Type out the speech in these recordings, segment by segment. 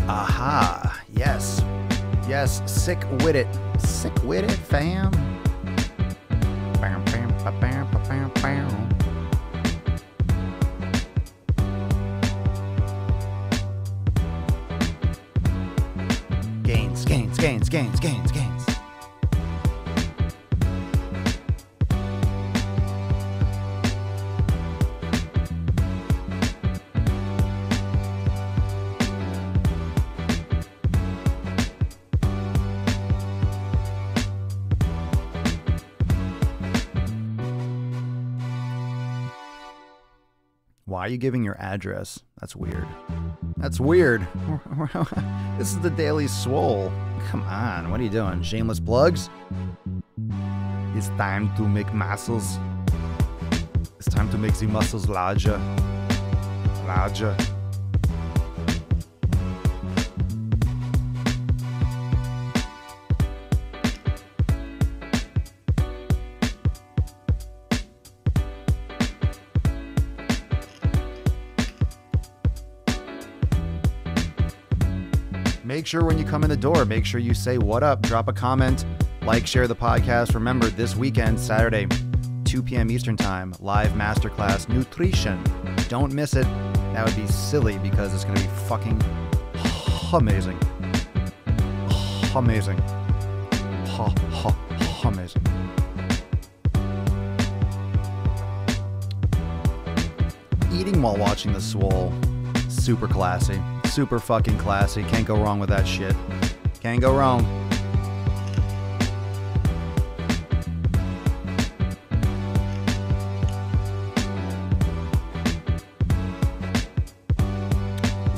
Aha. Yes. Yes. Sick with it. Sick with it, fam. Bam, bam, ba, bam, ba, bam, bam. Gains, gains, gains, gains, gains, gains. Why are you giving your address? That's weird. That's weird. This is the Daily Swole. Come on, what are you doing? Shameless plugs? It's time to make muscles. It's time to make the muscles larger. Larger. Make sure when you come in the door, make sure you say what up, drop a comment, like, share the podcast. Remember, this weekend, Saturday, 2 p.m. Eastern Time, live masterclass nutrition. Don't miss it. That would be silly because it's going to be fucking amazing. Amazing. Amazing. Eating while watching the Swole. Super classy. Super fucking classy. Can't go wrong with that shit. Can't go wrong.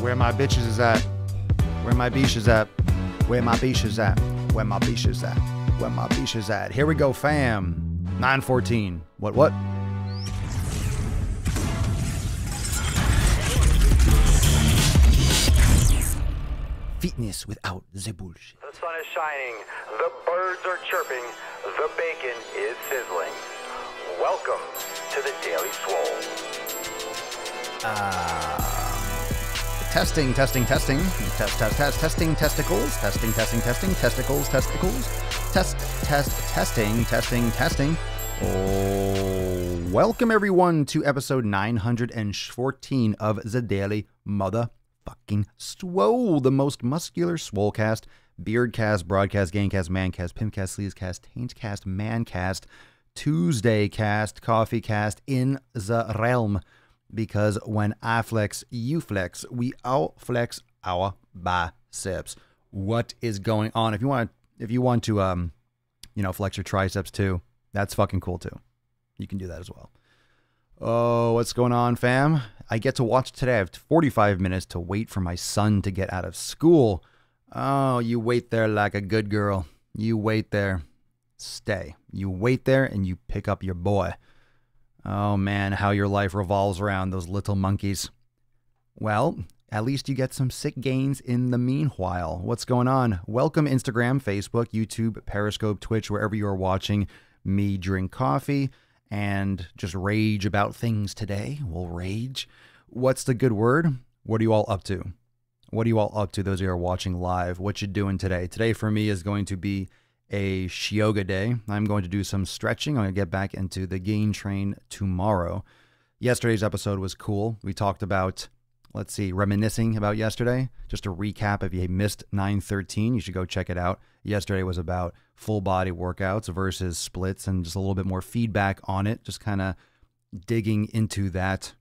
Where my bitches is at. Where my beach is at. Where my beach is at. Where my beach is at. Where my beach is at. Here we go, fam. 9:14. What? Fitness without the bullshit. The sun is shining, the birds are chirping, the bacon is sizzling. Welcome to the Daily Swole. Testing. Testing testicles. Testing testicles. Testing. Oh, welcome everyone to episode 914 of the Daily Motherfucking Swole, the most muscular swolecast, beardcast, broadcast, gamecast, mancast, pimpcast, sleazecast, taintcast, mancast, Tuesday cast, coffee cast in the realm. Because when I flex, you flex. We all flex our biceps. What is going on? If you want to, flex your triceps too, that's fucking cool too. You can do that as well. Oh, what's going on, fam? I get to watch today. I have 45 minutes to wait for my son to get out of school. Oh, you wait there like a good girl. You wait there. Stay. You wait there and you pick up your boy. Oh, man, how your life revolves around those little monkeys. Well, at least you get some sick gains in the meanwhile. What's going on? Welcome Instagram, Facebook, YouTube, Periscope, Twitch, wherever you are watching me drink coffee and just rage about things today. We'll rage. What's the good word? What are you all up to? What are you all up to, those who are watching live? What you doing today? Today for me is going to be a yoga day. I'm going to do some stretching. I'm going to get back into the gain train tomorrow. Yesterday's episode was cool. We talked about, reminiscing about yesterday. Just a recap, if you missed 9:13, you should go check it out. Yesterday was about full body workouts versus splits and just a little bit more feedback on it. Just kind of digging into that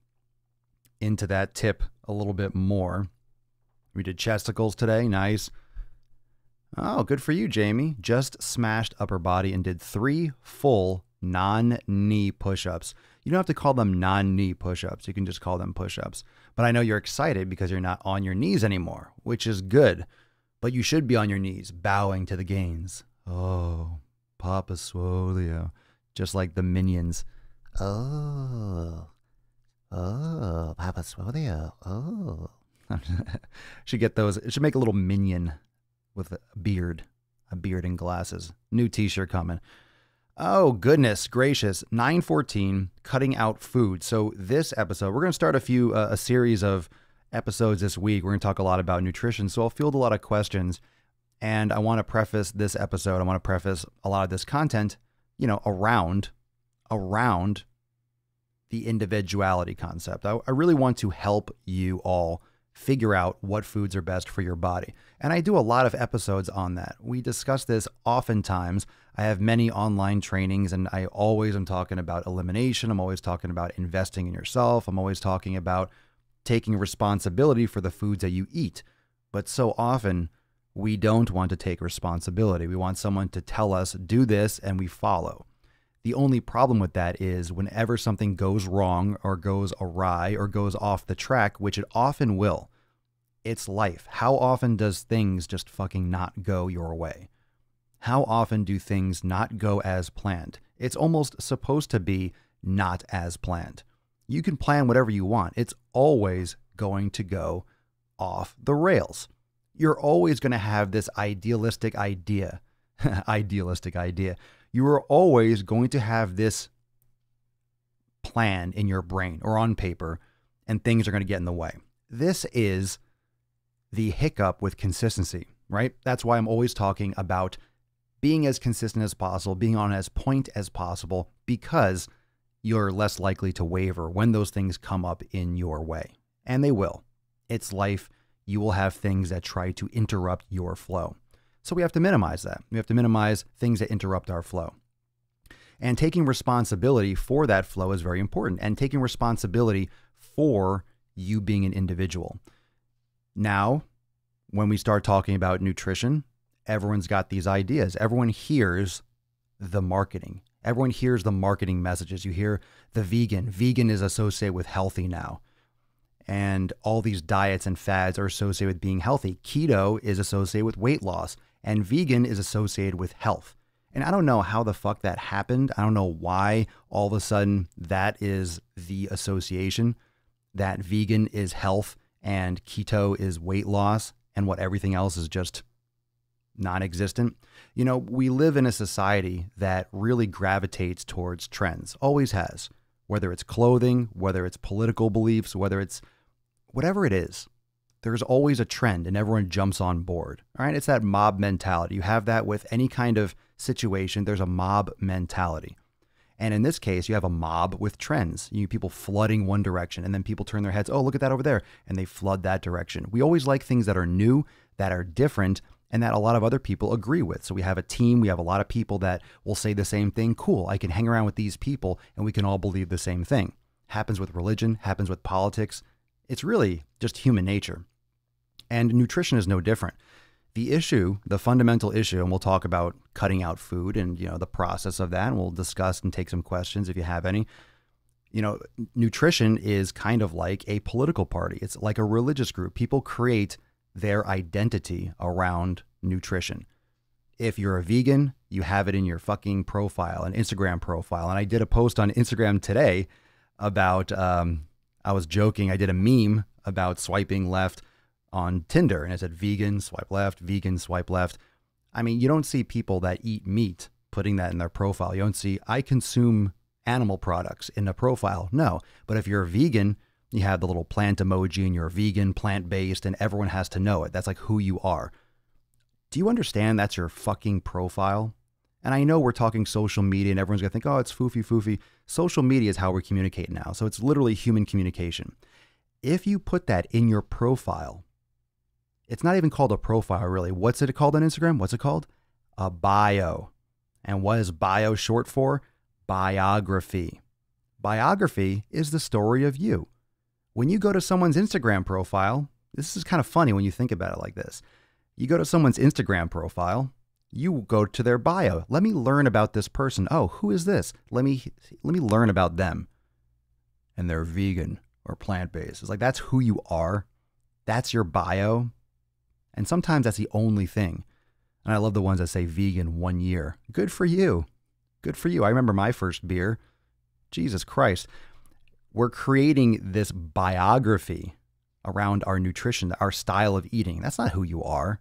tip a little bit more. We did chesticles today. Nice. Oh, good for you, Jamie. Just smashed upper body and did 3 full non-knee push-ups. You don't have to call them non-knee push-ups. You can just call them push-ups. But I know you're excited because you're not on your knees anymore, which is good. But you should be on your knees, bowing to the gains. Oh, Papa Swolio. Just like the Minions. Oh, Papa Swolio. Oh. Should get those. It should make a little minion with a beard and glasses. New t-shirt coming. Oh, goodness gracious. 9:14, cutting out food. So this episode, we're going to start a series of episodes this week, we're going to talk a lot about nutrition. So I'll field a lot of questions. And I want to preface this episode, I want to preface a lot of this content, around the individuality concept. I really want to help you all figure out what foods are best for your body. And I do a lot of episodes on that. We discuss this oftentimes. I have many online trainings, and I always am talking about elimination. I'm always talking about investing in yourself. I'm always talking about taking responsibility for the foods that you eat. But so often, we don't want to take responsibility. We want someone to tell us, do this, and we follow. The only problem with that is whenever something goes wrong or goes awry or goes off the track, which it often will, it's life. How often does things just fucking not go your way? How often do things not go as planned? It's almost supposed to be not as planned. You can plan whatever you want. It's always going to go off the rails. You're always going to have this idealistic idea. You are always going to have this plan in your brain or on paper, and things are going to get in the way. This is the hiccup with consistency, right? That's why I'm always talking about being as consistent as possible, being on as point as possible, because you're less likely to waver when those things come up in your way. And they will. It's life. You will have things that try to interrupt your flow. So we have to minimize that. We have to minimize things that interrupt our flow. And taking responsibility for that flow is very important, and taking responsibility for you being an individual. Now, when we start talking about nutrition, everyone's got these ideas. Everyone hears the marketing. Everyone hears the marketing messages. You hear the vegan. Vegan is associated with healthy now. And all these diets and fads are associated with being healthy. Keto is associated with weight loss, and vegan is associated with health. And I don't know how the fuck that happened. I don't know why all of a sudden that is the association, that vegan is health and keto is weight loss, and what everything else is just non-existent. We live in a society that really gravitates towards trends, always has, whether it's clothing, whether it's political beliefs, whether it's whatever it is. There's always a trend and everyone jumps on board. All right. It's that mob mentality. You have that with any kind of situation. There's a mob mentality. And in this case, you have a mob with trends. People flooding one direction, and then people turn their heads. Oh, look at that over there. And they flood that direction. We always like things that are new, that are different, and that a lot of other people agree with. So we have a team. We have a lot of people that will say the same thing. Cool. I can hang around with these people and we can all believe the same thing. Happens with religion, happens with politics. It's really just human nature. And nutrition is no different. The issue, the fundamental issue, and we'll talk about cutting out food and, the process of that. And we'll discuss and take some questions if you have any. Nutrition is kind of like a political party. It's like a religious group. People create their identity around nutrition. If you're a vegan, you have it in your fucking profile, an Instagram profile. And I did a post on Instagram today about, I was joking, I did a meme about swiping left on Tinder, and it said vegan, swipe left, vegan, swipe left. I mean, you don't see people that eat meat putting that in their profile. You don't see, I consume animal products in a profile. No, but if you're a vegan, you have the little plant emoji and you're vegan, plant-based, and everyone has to know it. That's like who you are. Do you understand that's your fucking profile? And I know we're talking social media and everyone's going to think, oh, it's foofy. Social media is how we communicate now. So it's literally human communication. If you put that in your profile, it's not even called a profile, really. What's it called on Instagram? What's it called? A bio. And what is bio short for? Biography. Biography is the story of you. When you go to someone's Instagram profile, this is kind of funny when you think about it like this. You go to someone's Instagram profile, you go to their bio. Let me learn about this person. Oh, who is this? Let me learn about them. And they're vegan or plant-based. It's like, that's who you are. That's your bio. And sometimes that's the only thing. And I love the ones that say vegan 1 year. Good for you. Good for you. I remember my first beer. Jesus Christ. We're creating this biography around our nutrition, our style of eating. That's not who you are.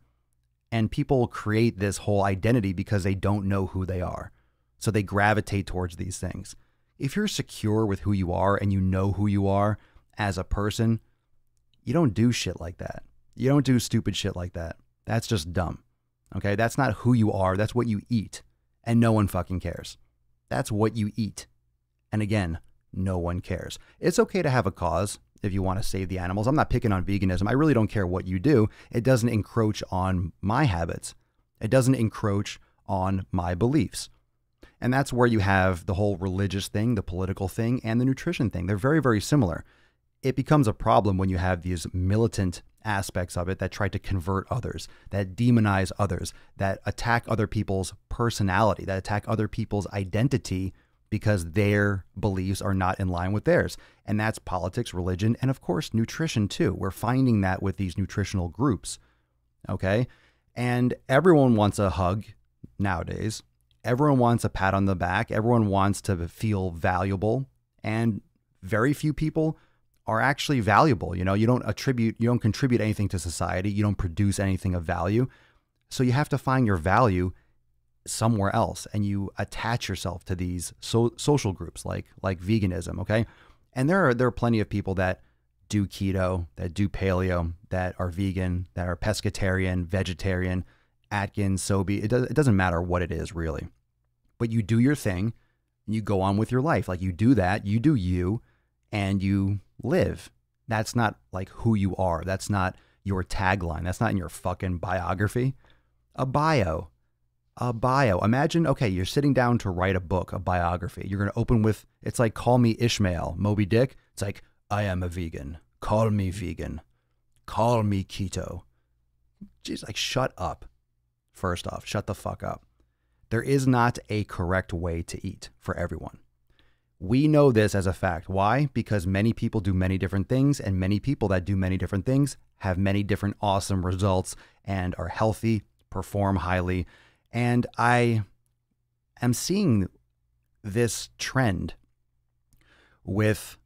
And people create this whole identity because they don't know who they are. So they gravitate towards these things. If you're secure with who you are and you know who you are as a person, You don't do shit like that. You don't do stupid shit like that. That's just dumb. Okay? That's not who you are. That's what you eat. And no one fucking cares. That's what you eat. And again, no one cares. It's okay to have a cause if you want to save the animals. I'm not picking on veganism. I really don't care what you do. It doesn't encroach on my habits. It doesn't encroach on my beliefs. And that's where you have the whole religious thing, the political thing, and the nutrition thing. They're very, very similar. It becomes a problem when you have these militant aspects of it that try to convert others, that demonize others, that attack other people's personality, that attack other people's identity because their beliefs are not in line with theirs. And that's politics, religion, and of course, nutrition too. We're finding that with these nutritional groups. Okay? And everyone wants a hug nowadays. Everyone wants a pat on the back. Everyone wants to feel valuable. And very few people are actually valuable. You know, you don't contribute anything to society. You don't produce anything of value. So you have to find your value somewhere else, and you attach yourself to these social groups like veganism. Okay. And there are plenty of people that do keto, that do paleo, that are vegan, that are pescatarian, vegetarian, Atkins, Sobe. It doesn't matter what it is really, but you do your thing and you go on with your life. Like you do that, you do you, and you live. That's not like who you are. That's not your tagline. That's not in your fucking biography. A bio. Imagine, okay, you're sitting down to write a book, a biography. You're going to open with, it's like, call me Ishmael, Moby Dick. It's like, I am a vegan. Call me vegan. Call me keto. Jeez, like, shut up. First off, shut the fuck up. There is not a correct way to eat for everyone. We know this as a fact. Why? Because many people do many different things, and many people that do many different things have many different awesome results and are healthy, perform highly. And I am seeing this trend with,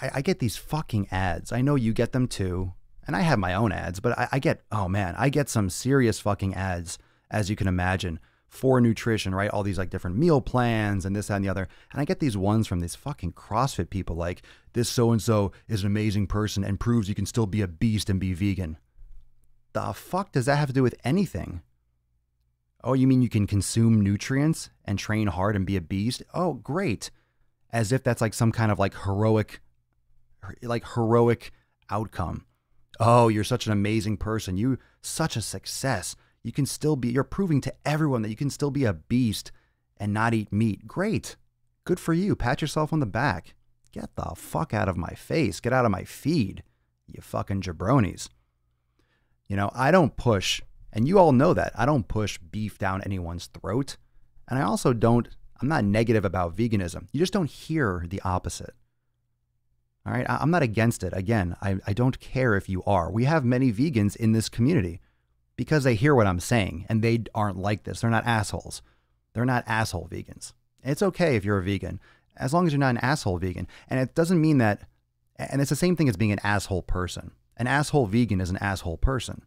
I get these fucking ads. I know you get them too. And I have my own ads, but I get some serious fucking ads, as you can imagine, for nutrition, right? All these like different meal plans and this, that, and the other. And I get these ones from these fucking CrossFit people like, this so-and-so is an amazing person and proves you can still be a beast and be vegan. The fuck does that have to do with anything? Oh, you mean you can consume nutrients and train hard and be a beast? Oh, great. As if that's like some kind of like heroic outcome. Oh, you're such an amazing person. You such a success. You can still be, you're proving to everyone that you can still be a beast and not eat meat. Great. Good for you. Pat yourself on the back. Get the fuck out of my face. Get out of my feed, you fucking jabronis. You know, I don't push, and you all know that, I don't push beef down anyone's throat. And I also I'm not negative about veganism. You just don't hear the opposite. All right. I'm not against it. Again, I don't care if you are. We have many vegans in this community because they hear what I'm saying and they aren't like this. They're not assholes. They're not asshole vegans. It's okay if you're a vegan, as long as you're not an asshole vegan. And it doesn't mean that, and it's the same thing as being an asshole person. An asshole vegan is an asshole person.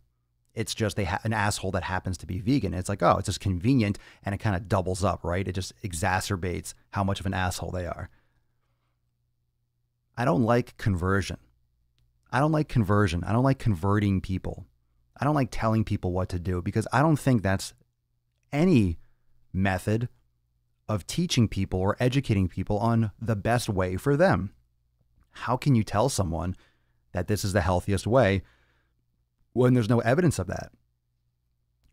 It's just an asshole that happens to be vegan. It's like, oh, it's just convenient, and it kind of doubles up, right? It just exacerbates how much of an asshole they are. I don't like conversion. I don't like converting people. I don't like telling people what to do because I don't think that's any method of teaching people or educating people on the best way for them. How can you tell someone that this is the healthiest way when there's no evidence of that?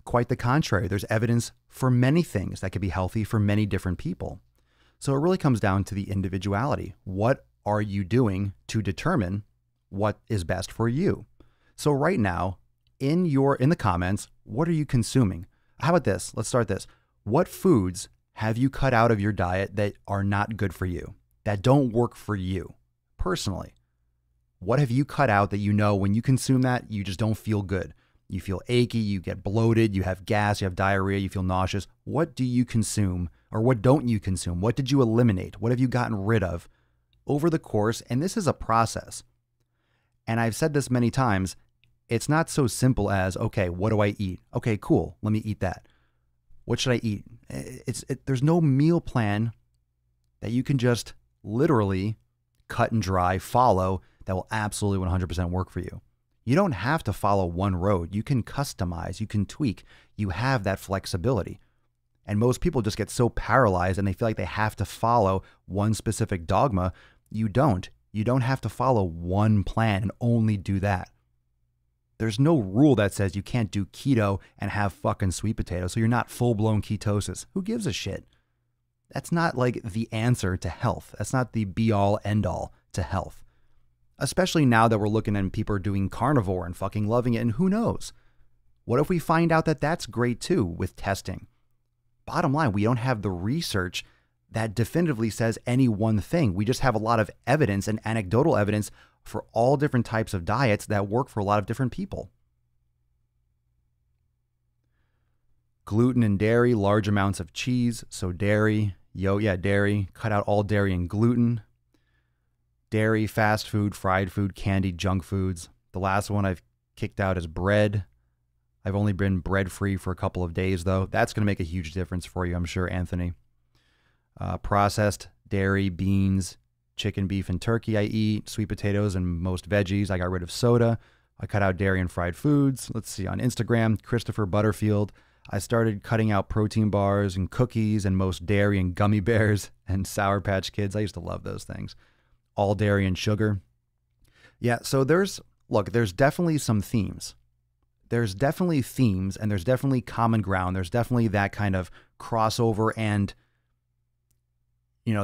Quite the contrary. There's evidence for many things that could be healthy for many different people. So it really comes down to the individuality. What are you doing to determine what is best for you? So right now, in the comments, what are you consuming? How about this? Let's start this. What foods have you cut out of your diet that are not good for you, that don't work for you personally? What have you cut out that you know when you consume that, you just don't feel good? You feel achy, you get bloated, you have gas, you have diarrhea, you feel nauseous. What do you consume or what don't you consume? What did you eliminate? What have you gotten rid of over the course? And this is a process. And I've said this many times. It's not so simple as, okay, what do I eat? Okay, cool. Let me eat that. What should I eat? There's no meal plan that you can just literally cut and dry follow that will absolutely 100% work for you. You don't have to follow one road. You can customize, you can tweak. You have that flexibility. And most people just get so paralyzed and they feel like they have to follow one specific dogma. You don't. You don't have to follow one plan and only do that. There's no rule that says you can't do keto and have fucking sweet potatoes, so you're not full-blown ketosis. Who gives a shit? That's not like the answer to health. That's not the be-all, end-all to health. Especially now that we're looking and people are doing carnivore and fucking loving it, and who knows? What if we find out that that's great too with testing? Bottom line, we don't have the research that definitively says any one thing. We just have a lot of evidence and anecdotal evidence for all different types of diets that work for a lot of different people. Gluten and dairy, large amounts of cheese. So dairy, dairy, cut out all dairy and gluten. Dairy, fast food, fried food, candy, junk foods. The last one I've kicked out is bread. I've only been bread free for a couple of days though. That's going to make a huge difference for you, I'm sure, Anthony. Processed dairy, beans, chicken, beef, and turkey I eat. Sweet potatoes and most veggies. I got rid of soda. I cut out dairy and fried foods. Let's see, on Instagram, Christopher Butterfield. I started cutting out protein bars and cookies and most dairy and gummy bears and Sour Patch Kids. I used to love those things. All dairy and sugar. Yeah, so there's definitely some themes. There's definitely themes and there's definitely common ground. There's definitely that kind of crossover and,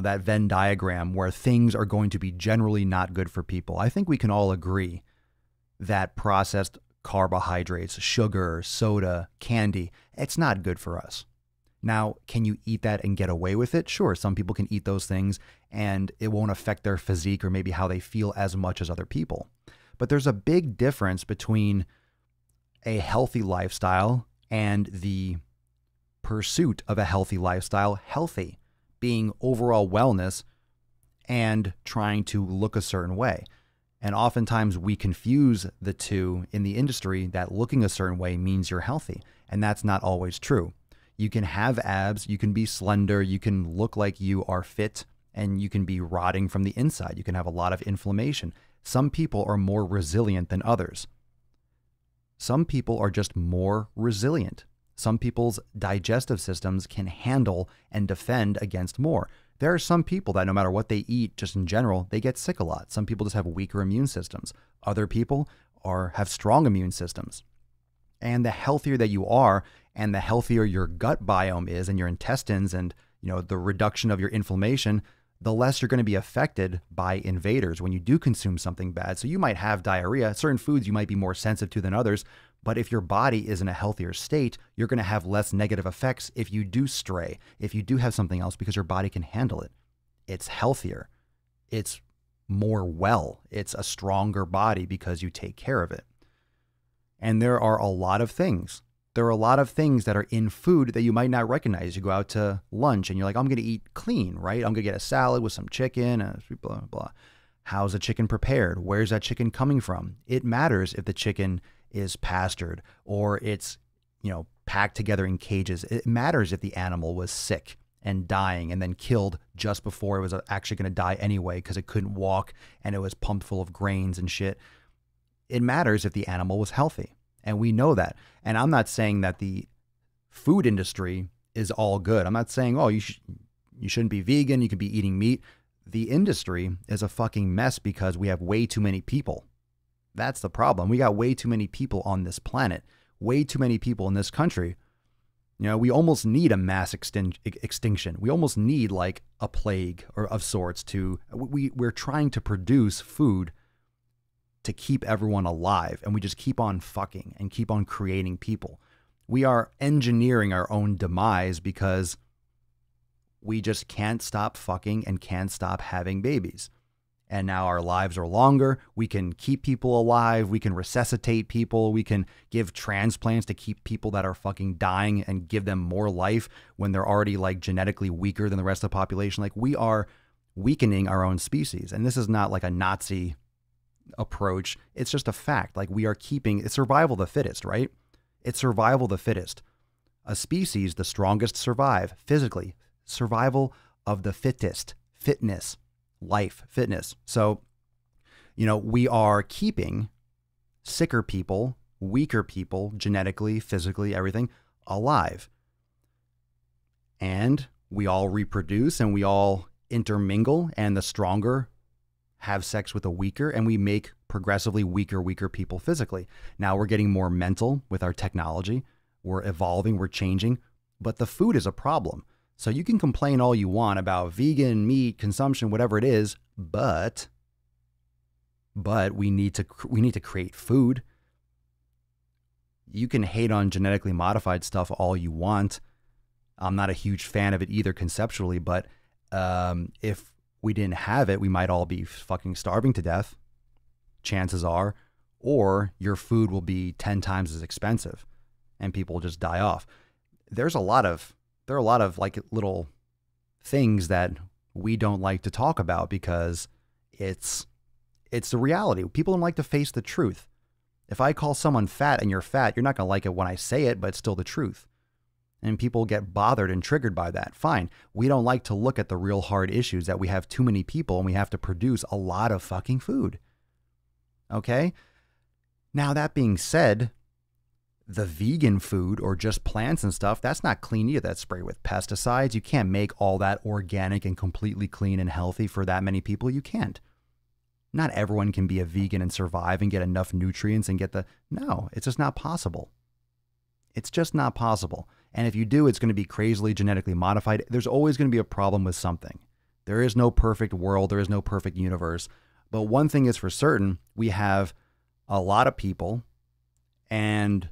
that Venn diagram where things are going to be generally not good for people. I think we can all agree that processed carbohydrates, sugar, soda, candy, it's not good for us. Now, can you eat that and get away with it? Sure, some people can eat those things and it won't affect their physique or maybe how they feel as much as other people. But there's a big difference between a healthy lifestyle and the pursuit of a healthy lifestyle, healthy being overall wellness and trying to look a certain way. And oftentimes we confuse the two in the industry that looking a certain way means you're healthy. And that's not always true. You can have abs, you can be slender, you can look like you are fit, and you can be rotting from the inside. You can have a lot of inflammation. Some people are more resilient than others. Some people are just more resilient. Some people's digestive systems can handle and defend against more. There are some people that no matter what they eat, just in general, they get sick a lot. Some people just have weaker immune systems. Other people have strong immune systems. And the healthier that you are, and the healthier your gut biome is and your intestines and, the reduction of your inflammation, the less you're going to be affected by invaders when you do consume something bad. So you might have diarrhea. Certain foods you might be more sensitive to than others. But if your body is in a healthier state, you're going to have less negative effects if you do stray, if you do have something else, because your body can handle it. It's healthier. It's more well. It's a stronger body because you take care of it. And there are a lot of things. There are a lot of things that are in food that you might not recognize. You go out to lunch and you're like, I'm going to eat clean, right? I'm going to get a salad with some chicken, blah, blah, blah. How's the chicken prepared? Where's that chicken coming from? It matters if the chicken is pastured or it's, packed together in cages. It matters if the animal was sick and dying and then killed just before it was actually going to die anyway because it couldn't walk and it was pumped full of grains and shit. It matters if the animal was healthy. And we know that. And I'm not saying that the food industry is all good. I'm not saying, you shouldn't be vegan, you could be eating meat. The industry is a fucking mess because we have way too many people. That's the problem. We got way too many people on this planet, way too many people in this country. We almost need a mass extinction. We almost need like a plague or of sorts we're trying to produce food to keep everyone alive. And we just keep on fucking and keep on creating people. We are engineering our own demise because we just can't stop fucking and can't stop having babies. And now our lives are longer. We can keep people alive. We can resuscitate people. We can give transplants to keep people that are fucking dying and give them more life when they're already like genetically weaker than the rest of the population. Like we are weakening our own species. And this is not like a Nazi approach. It's just a fact. Like we are it's survival of the fittest, right? It's survival of the fittest. A species, the strongest survive physically. Survival of the fittest, fitness. Life, fitness. So We are keeping sicker people, weaker people, genetically, physically, everything, alive. And we all reproduce and we all intermingle, and the stronger have sex with the weaker, and we make progressively weaker people physically. Now we're getting more mental with our technology. We're evolving, we're changing, but the food is a problem. So you can complain all you want about vegan meat consumption, whatever it is, but we need to create food. You can hate on genetically modified stuff all you want. I'm not a huge fan of it either conceptually, but if we didn't have it, we might all be fucking starving to death, chances are, or your food will be 10 times as expensive and people will just die off. There are a lot of like little things that we don't like to talk about because it's the reality. People don't like to face the truth. If I call someone fat and you're fat, you're not going to like it when I say it, but it's still the truth. And people get bothered and triggered by that. Fine. We don't like to look at the real hard issues that we have too many people and we have to produce a lot of fucking food. Okay? Now, that being said, the vegan food or just plants and stuff, that's not clean either. That's sprayed with pesticides. You can't make all that organic and completely clean and healthy for that many people. You can't. Not everyone can be a vegan and survive and get enough nutrients and no, it's just not possible. It's just not possible. And if you do, it's going to be crazily genetically modified. There's always going to be a problem with something. There is no perfect world. There is no perfect universe. But one thing is for certain, we have a lot of people and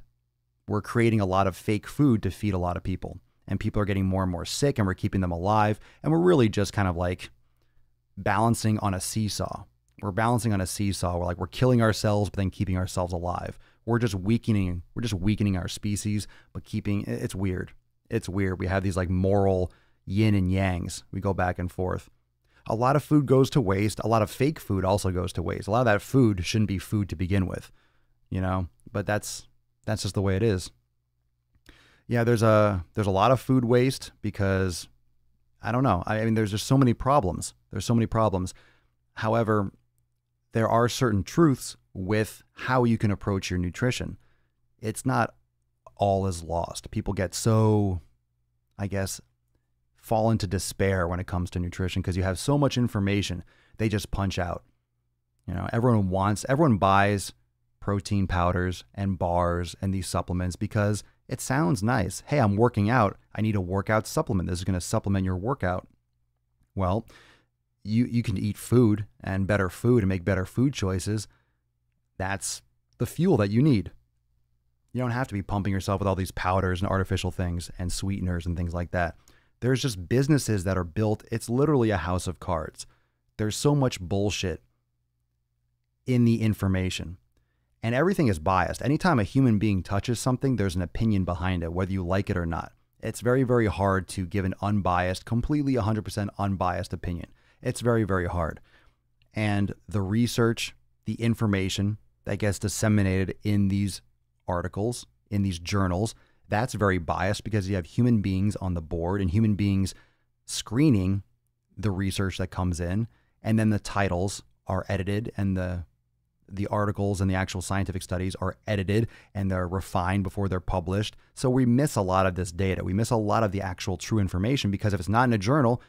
we're creating a lot of fake food to feed a lot of people. And people are getting more and more sick and we're keeping them alive. And we're really just kind of like balancing on a seesaw. We're balancing on a seesaw. We're killing ourselves, but then keeping ourselves alive. We're just weakening our species, but it's weird. It's weird. We have these like moral yin and yangs. We go back and forth. A lot of food goes to waste. A lot of fake food also goes to waste. A lot of that food shouldn't be food to begin with, but that's just the way it is. Yeah, there's a lot of food waste because I don't know. I mean, there's just so many problems. There's so many problems. However, there are certain truths with how you can approach your nutrition. It's not all is lost. People get so, I guess, fall into despair when it comes to nutrition because you have so much information. They just punch out. Everyone buys protein powders and bars and these supplements because it sounds nice. Hey, I'm working out. I need a workout supplement. This is going to supplement your workout. Well, you can eat food and better food and make better food choices. That's the fuel that you need. You don't have to be pumping yourself with all these powders and artificial things and sweeteners and things like that. There's just businesses that are built. It's literally a house of cards. There's so much bullshit in the information. And everything is biased. Anytime a human being touches something, there's an opinion behind it, whether you like it or not. It's very, very hard to give an unbiased, completely 100% unbiased opinion. It's very, very hard. And the research, the information that gets disseminated in these articles, in these journals, that's very biased because you have human beings on the board and human beings screening the research that comes in. And then the titles are edited and the articles and the actual scientific studies are edited and they're refined before they're published. So we miss a lot of this data. We miss a lot of the actual true information because if it's not in a journal,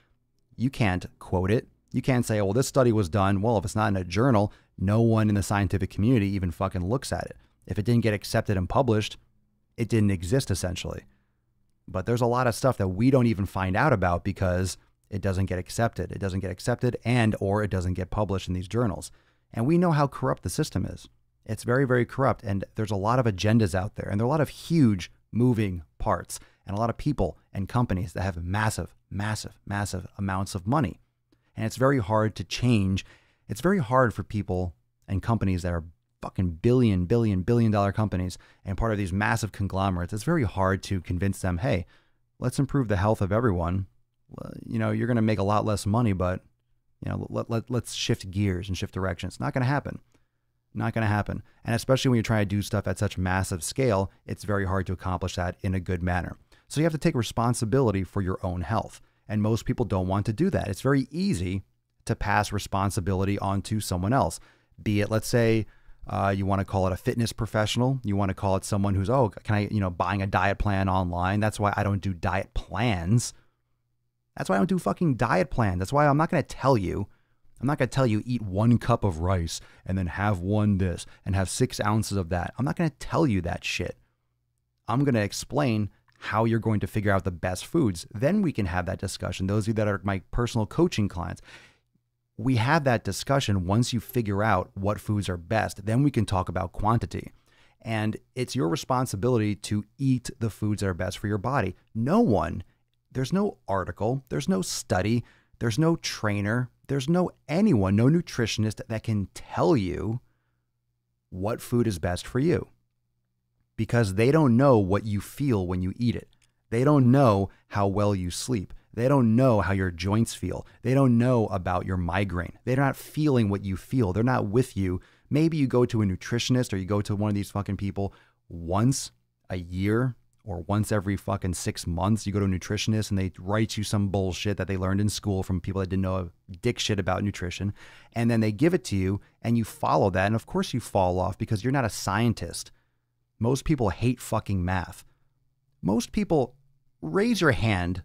you can't quote it. You can't say, oh, well, this study was done. Well, if it's not in a journal, no one in the scientific community even fucking looks at it. If it didn't get accepted and published, it didn't exist essentially. But there's a lot of stuff that we don't even find out about because it doesn't get accepted. It doesn't get accepted or it doesn't get published in these journals. And we know how corrupt the system is. It's very, very corrupt. And there's a lot of agendas out there. And there are a lot of huge moving parts and a lot of people and companies that have massive, massive, massive amounts of money. And it's very hard to change. It's very hard for people and companies that are fucking billion dollar companies and part of these massive conglomerates. It's very hard to convince them, hey, let's improve the health of everyone. Well, you're going to make a lot less money, but let's shift gears and shift directions. It's not going to happen. Not going to happen. And especially when you're trying to do stuff at such massive scale, it's very hard to accomplish that in a good manner. So you have to take responsibility for your own health. And most people don't want to do that. It's very easy to pass responsibility onto someone else. Be it, let's say, you want to call it a fitness professional. You want to call it someone who's, oh, can I, buying a diet plan online. That's why I don't do diet plans. That's why I don't do fucking diet plans. That's why I'm not going to tell you. I'm not going to tell you eat 1 cup of rice and then have 1 this and have 6 ounces of that. I'm not going to tell you that shit. I'm going to explain how you're going to figure out the best foods. Then we can have that discussion. Those of you that are my personal coaching clients, we have that discussion once you figure out what foods are best. Then we can talk about quantity. And it's your responsibility to eat the foods that are best for your body. There's no article, there's no study, there's no trainer, there's no nutritionist that can tell you what food is best for you. Because they don't know what you feel when you eat it. They don't know how well you sleep. They don't know how your joints feel. They don't know about your migraine. They're not feeling what you feel. They're not with you. Maybe you go to a nutritionist or you go to one of these fucking people once a year or once every fucking 6 months. You go to a nutritionist and they write you some bullshit that they learned in school from people that didn't know a dick shit about nutrition. And then they give it to you and you follow that. And of course you fall off because you're not a scientist. Most people hate fucking math. Most people, raise your hand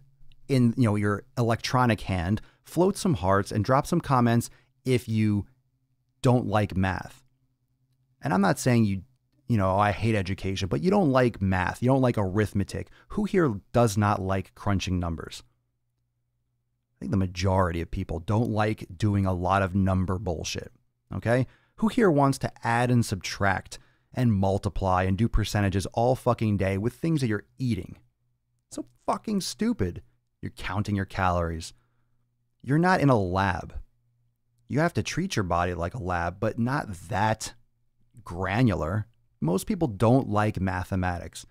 in your electronic hand, float some hearts and drop some comments if you don't like math. And I'm not saying I hate education, but you don't like math. You don't like arithmetic. Who here does not like crunching numbers? I think the majority of people don't like doing a lot of number bullshit. Okay? Who here wants to add and subtract and multiply and do percentages all fucking day with things that you're eating? So fucking stupid. You're counting your calories. You're not in a lab. You have to treat your body like a lab, but not that granular. Most people don't like mathematics.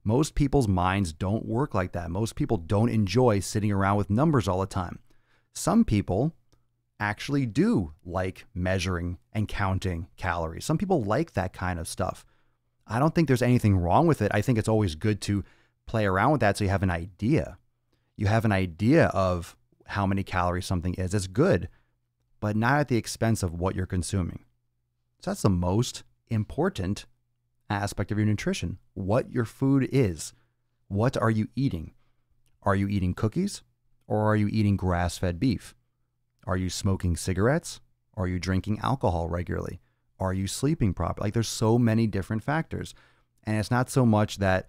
Most people's minds don't work like that. Most people don't enjoy sitting around with numbers all the time. Some people actually do like measuring and counting calories. Some people like that kind of stuff. I don't think there's anything wrong with it. I think it's always good to play around with that so you have an idea. You have an idea of how many calories something is. It's good, but not at the expense of what you're consuming. So that's the most important aspect of your nutrition. What your food is. What are you eating? Are you eating cookies or are you eating grass-fed beef? Are you smoking cigarettes? Are you drinking alcohol regularly? Are you sleeping properly? Like, there's so many different factors. And it's not so much that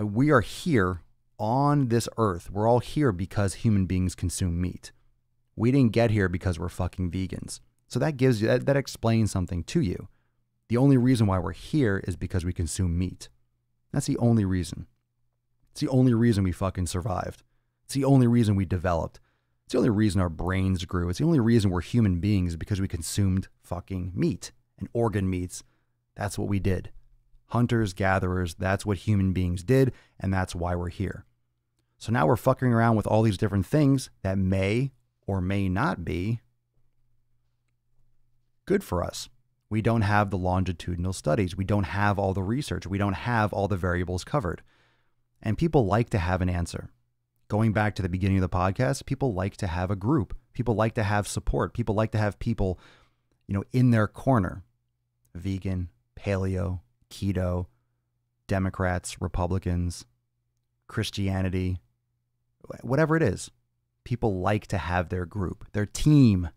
we are here on this earth. We're all here because human beings consume meat. We didn't get here because we're fucking vegans. So that gives you, that explains something to you. The only reason why we're here is because we consume meat. That's the only reason. It's the only reason we fucking survived. It's the only reason we developed. It's the only reason our brains grew. It's the only reason we're human beings, because we consumed fucking meat and organ meats. That's what we did. Hunters, gatherers, that's what human beings did, and that's why we're here. So now we're fucking around with all these different things that may or may not be good for us. We don't have the longitudinal studies. We don't have all the research. We don't have all the variables covered. And people like to have an answer. Going back to the beginning of the podcast, people like to have a group. People like to have support. People like to have people, in their corner. Vegan, paleo, keto, Democrats, Republicans, Christianity, whatever it is. People like to have their group, their team.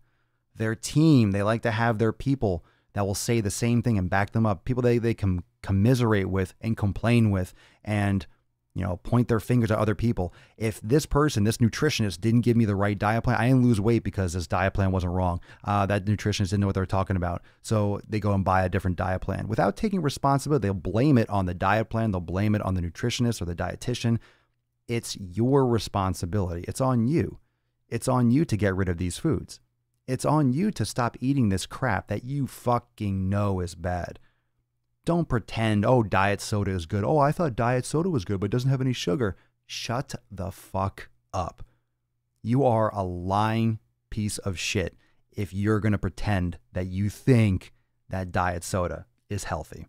They like to have their people that will say the same thing and back them up. People they can commiserate with and complain with and, point their fingers at other people. If this person, this nutritionist didn't give me the right diet plan, I didn't lose weight because this diet plan wasn't wrong. That nutritionist didn't know what they were talking about. So they go and buy a different diet plan. Without taking responsibility, they'll blame it on the diet plan. They'll blame it on the nutritionist or the dietitian. It's your responsibility. It's on you. It's on you to get rid of these foods. It's on you to stop eating this crap that you fucking know is bad. Don't pretend, diet soda is good. I thought diet soda was good, but it doesn't have any sugar. Shut the fuck up. You are a lying piece of shit if you're going to pretend that you think that diet soda is healthy.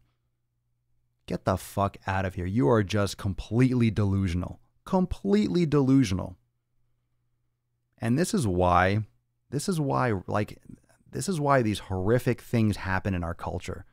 Get the fuck out of here. You are just completely delusional. Completely delusional. And this is why, This is why these horrific things happen in our culture,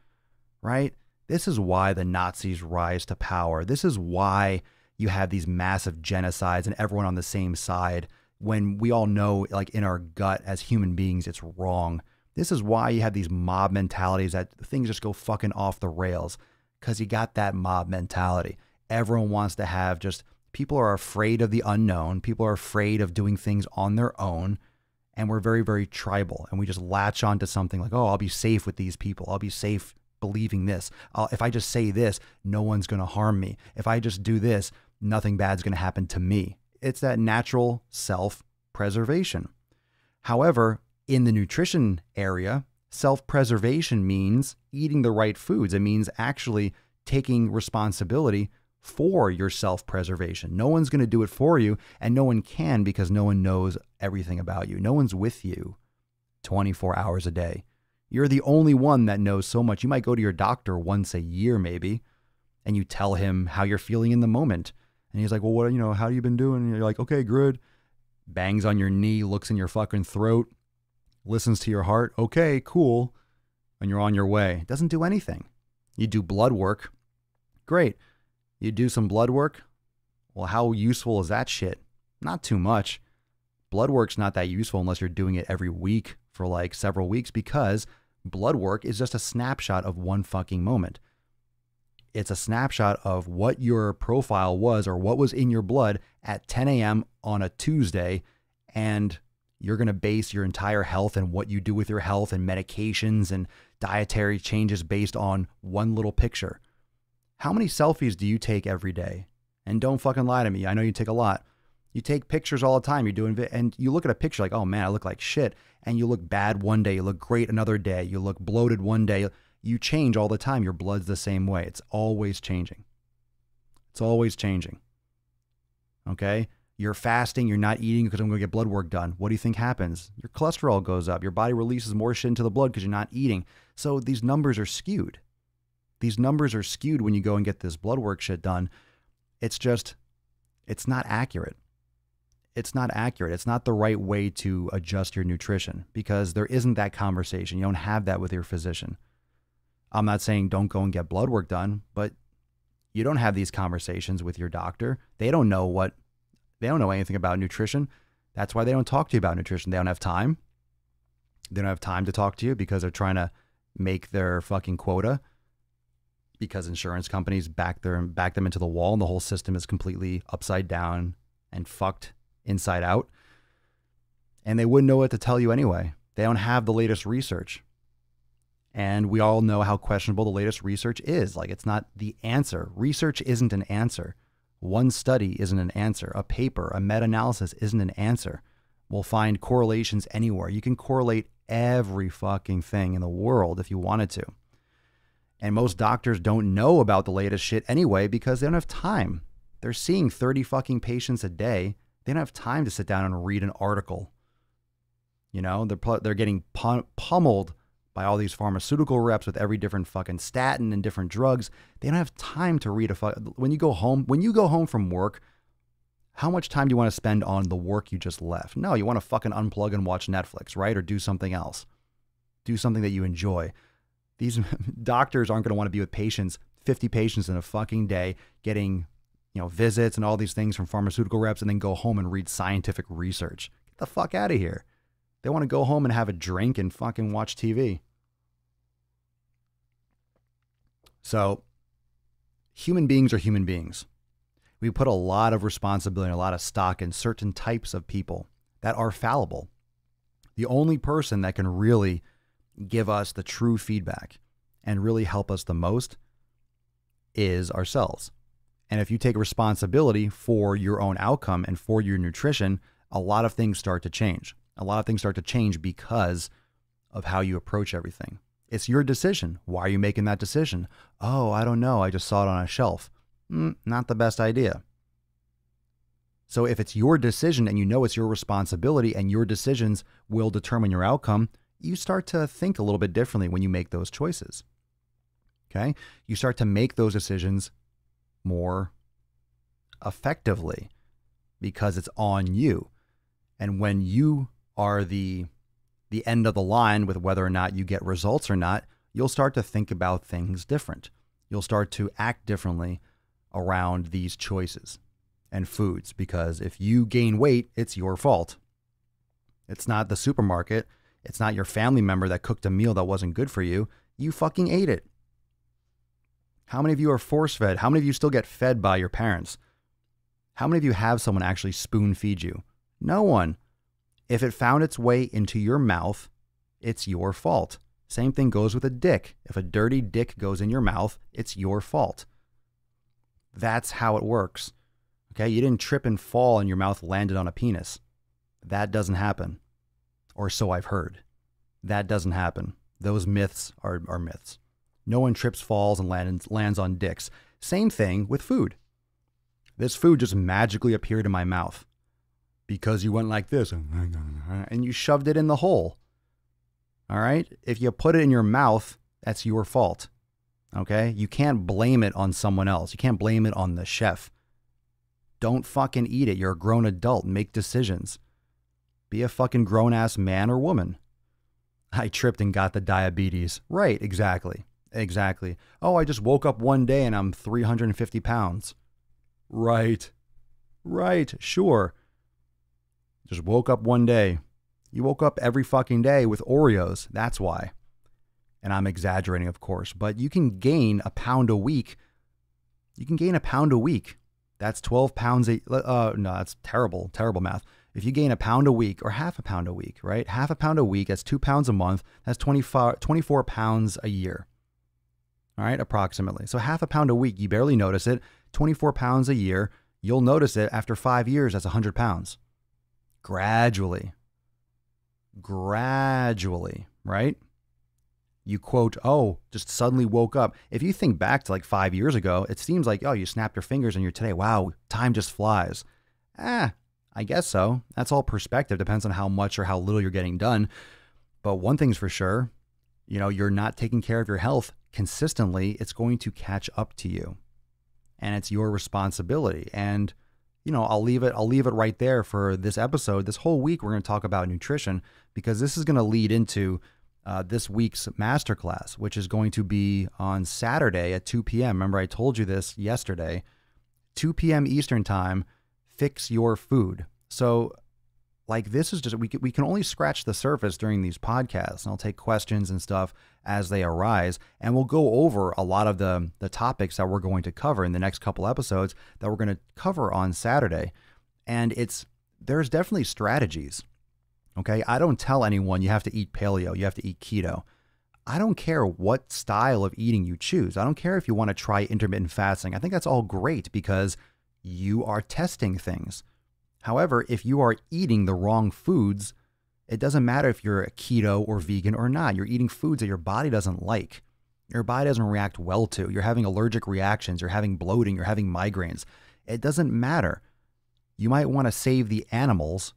right? This is why the Nazis rise to power. This is why you have these massive genocides and everyone on the same side when we all know, like in our gut as human beings, it's wrong. This is why you have these mob mentalities that things just go fucking off the rails, because you got that mob mentality. Everyone wants to have just, people are afraid of the unknown. People are afraid of doing things on their own. And we're very, very tribal. And we just latch onto something like, oh, I'll be safe with these people. I'll be safe believing this. If I just say this, no one's going to harm me. If I just do this, nothing bad's going to happen to me. It's that natural self-preservation. However, in the nutrition area, self-preservation means eating the right foods. It means actually taking responsibility for your self-preservation. No one's going to do it for you, and no one can, because no one knows everything about you. No one's with you 24 hours a day. You're the only one that knows so much. You might go to your doctor once a year maybe, and you tell him how you're feeling in the moment. And he's like, well, what, how have you been doing? And you're like, okay, good. Bangs on your knee, looks in your fucking throat, listens to your heart. Okay, cool. And you're on your way. Doesn't do anything. You do blood work. Great. You do some blood work. Well, how useful is that shit? Not too much. Blood work's not that useful unless you're doing it every week for like several weeks, because blood work is just a snapshot of one fucking moment. It's a snapshot of what your profile was or what was in your blood at 10 a.m. on a Tuesday, and you're going to base your entire health and what you do with your health and medications and dietary changes based on one little picture. How many selfies do you take every day? And don't fucking lie to me. I know you take a lot. You take pictures all the time. You're doing, and you look at a picture like, oh man, I look like shit. And you look bad one day. You look great another day. You look bloated one day. You change all the time. Your blood's the same way. It's always changing. It's always changing. Okay? You're fasting. You're not eating because I'm going to get blood work done. What do you think happens? Your cholesterol goes up. Your body releases more shit into the blood because you're not eating. So these numbers are skewed. These numbers are skewed when you go and get this blood work shit done. It's just, it's not accurate. It's not accurate. It's not the right way to adjust your nutrition, because there isn't that conversation. You don't have that with your physician. I'm not saying don't go and get blood work done, but you don't have these conversations with your doctor. They don't know anything about nutrition. That's why they don't talk to you about nutrition. They don't have time. They don't have time to talk to you because they're trying to make their fucking quota, because insurance companies back them into the wall, and the whole system is completely upside down and fucked inside out. And they wouldn't know what to tell you anyway. They don't have the latest research. And we all know how questionable the latest research is. Like, it's not the answer. Research isn't an answer. One study isn't an answer. A paper, a meta-analysis isn't an answer. We'll find correlations anywhere. You can correlate every fucking thing in the world if you wanted to. And most doctors don't know about the latest shit anyway because they don't have time. They're seeing 30 fucking patients a day. They don't have time to sit down and read an article. They're getting pummeled by all these pharmaceutical reps with every different fucking statin and different drugs. They don't have time to read when you go home from work, how much time do you want to spend on the work you just left? No, you want to fucking unplug and watch Netflix, right? Or do something else. Do something that you enjoy. These doctors aren't going to want to be with patients, 50 patients in a fucking day, getting, visits and all these things from pharmaceutical reps, and then go home and read scientific research. Get the fuck out of here. They want to go home and have a drink and fucking watch TV. So, human beings are human beings. We put a lot of responsibility and a lot of stock in certain types of people that are fallible. The only person that can really give us the true feedback and really help us the most is ourselves. And if you take responsibility for your own outcome and for your nutrition, a lot of things start to change. A lot of things start to change because of how you approach everything. It's your decision. Why are you making that decision? Oh, I don't know. I just saw it on a shelf. Not the best idea. So if it's your decision and you know it's your responsibility and your decisions will determine your outcome, you start to think a little bit differently when you make those choices. Okay? You start to make those decisions more effectively because it's on you. And when you are the the end of the line with whether or not you get results or not, you'll start to think about things different. You'll start to act differently around these choices and foods, because if you gain weight, it's your fault. It's not the supermarket. It's not your family member that cooked a meal that wasn't good for you. You fucking ate it. How many of you are force-fed? How many of you still get fed by your parents? How many of you have someone actually spoon-feed you? No one. If it found its way into your mouth, it's your fault. Same thing goes with a dick. If a dirty dick goes in your mouth, it's your fault. That's how it works. Okay? You didn't trip and fall and your mouth landed on a penis. That doesn't happen. Or so I've heard. That doesn't happen. Those myths are myths. No one trips, falls, and lands on dicks. Same thing with food. This food just magically appeared in my mouth because you went like this and you shoved it in the hole. All right? If you put it in your mouth, that's your fault. Okay? You can't blame it on someone else. You can't blame it on the chef. Don't fucking eat it. You're a grown adult. Make decisions. Be a fucking grown-ass man or woman. I tripped and got the diabetes. Right, exactly. Exactly. Oh, I just woke up one day and I'm 350 pounds. Right. Right, sure. Just woke up one day. You woke up every fucking day with Oreos. That's why. And I'm exaggerating, of course. But you can gain a pound a week. You can gain a pound a week. That's 12 pounds. No, that's terrible, terrible math. If you gain a pound a week or half a pound a week, right? Half a pound a week, that's 2 pounds a month. That's 24 pounds a year. All right, approximately. So half a pound a week, you barely notice it. 24 pounds a year, you'll notice it after 5 years, that's 100 pounds. Gradually, right? You quote, oh, just suddenly woke up. If you think back to like 5 years ago, it seems like, oh, you snapped your fingers and you're today. Wow, time just flies. I guess so. That's all perspective. Depends on how much or how little you're getting done. But one thing's for sure, you're not taking care of your health consistently. It's going to catch up to you. And it's your responsibility. And, I'll leave it right there for this episode. This whole week, we're going to talk about nutrition because this is going to lead into this week's masterclass, which is going to be on Saturday at 2 p.m. Remember, I told you this yesterday. 2 p.m. Eastern time, fix your food. So, this is just, we can only scratch the surface during these podcasts. And I'll take questions and stuff as they arise. And we'll go over a lot of the topics that we're going to cover in the next couple episodes that we're going to cover on Saturday. And there's definitely strategies. Okay, I don't tell anyone you have to eat paleo, you have to eat keto. I don't care what style of eating you choose. I don't care if you want to try intermittent fasting. I think that's all great because you are testing things. However, if you are eating the wrong foods, it doesn't matter if you're a keto or vegan or not. You're eating foods that your body doesn't like. Your body doesn't react well to. You're having allergic reactions. You're having bloating. You're having migraines. It doesn't matter. You might want to save the animals,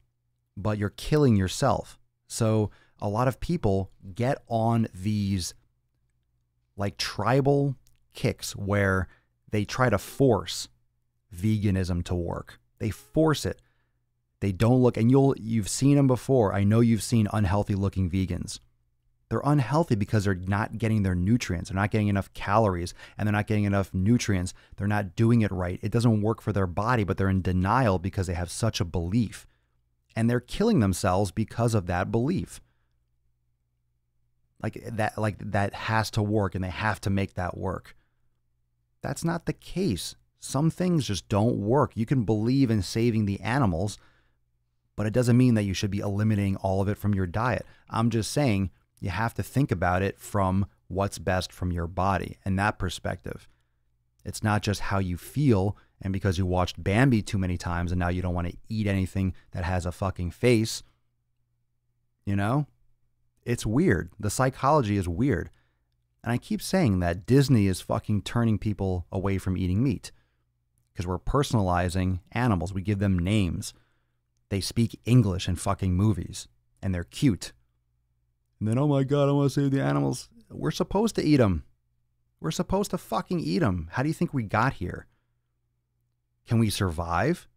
but you're killing yourself. So a lot of people get on these tribal kicks where they try to force veganism to work. They force it. They don't look, and you've seen them before. I know you've seen unhealthy looking vegans. They're unhealthy because they're not getting their nutrients. They're not getting enough calories and they're not getting enough nutrients. They're not doing it right. It doesn't work for their body, but they're in denial because they have such a belief. And they're killing themselves because of that belief. That has to work and they have to make that work. That's not the case. Some things just don't work. You can believe in saving the animals, but it doesn't mean that you should be eliminating all of it from your diet. I'm just saying you have to think about it from what's best from your body and that perspective. It's not just how you feel and because you watched Bambi too many times and now you don't want to eat anything that has a fucking face. It's weird. The psychology is weird. And I keep saying that Disney is fucking turning people away from eating meat because we're personalizing animals. We give them names. They speak English in fucking movies and they're cute. And then, oh my God, I want to save the animals. We're supposed to eat them. We're supposed to fucking eat them. How do you think we got here? Can we survive?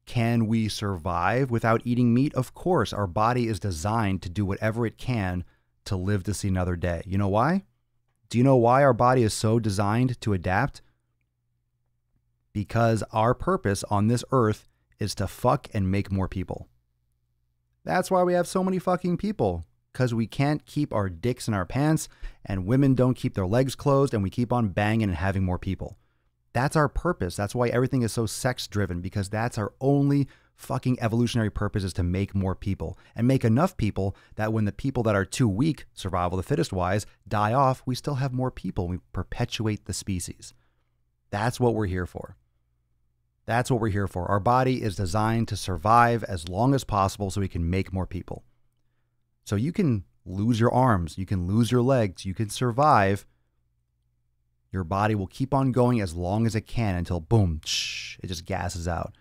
Can we survive without eating meat? Of course. Our body is designed to do whatever it can to live to see another day. You know why? Do you know why our body is so designed to adapt? Because our purpose on this earth is to fuck and make more people. That's why we have so many fucking people. Because we can't keep our dicks in our pants, and women don't keep their legs closed, and we keep on banging and having more people. That's our purpose. That's why everything is so sex driven, because that's our only fucking evolutionary purpose, is to make more people and make enough people that when the people that are too weak, survival of the fittest wise, die off, we still have more people. We perpetuate the species. That's what we're here for. That's what we're here for. Our body is designed to survive as long as possible so we can make more people. So you can lose your arms, you can lose your legs, you can survive. Your body will keep on going as long as it can until boom, it just gasses out.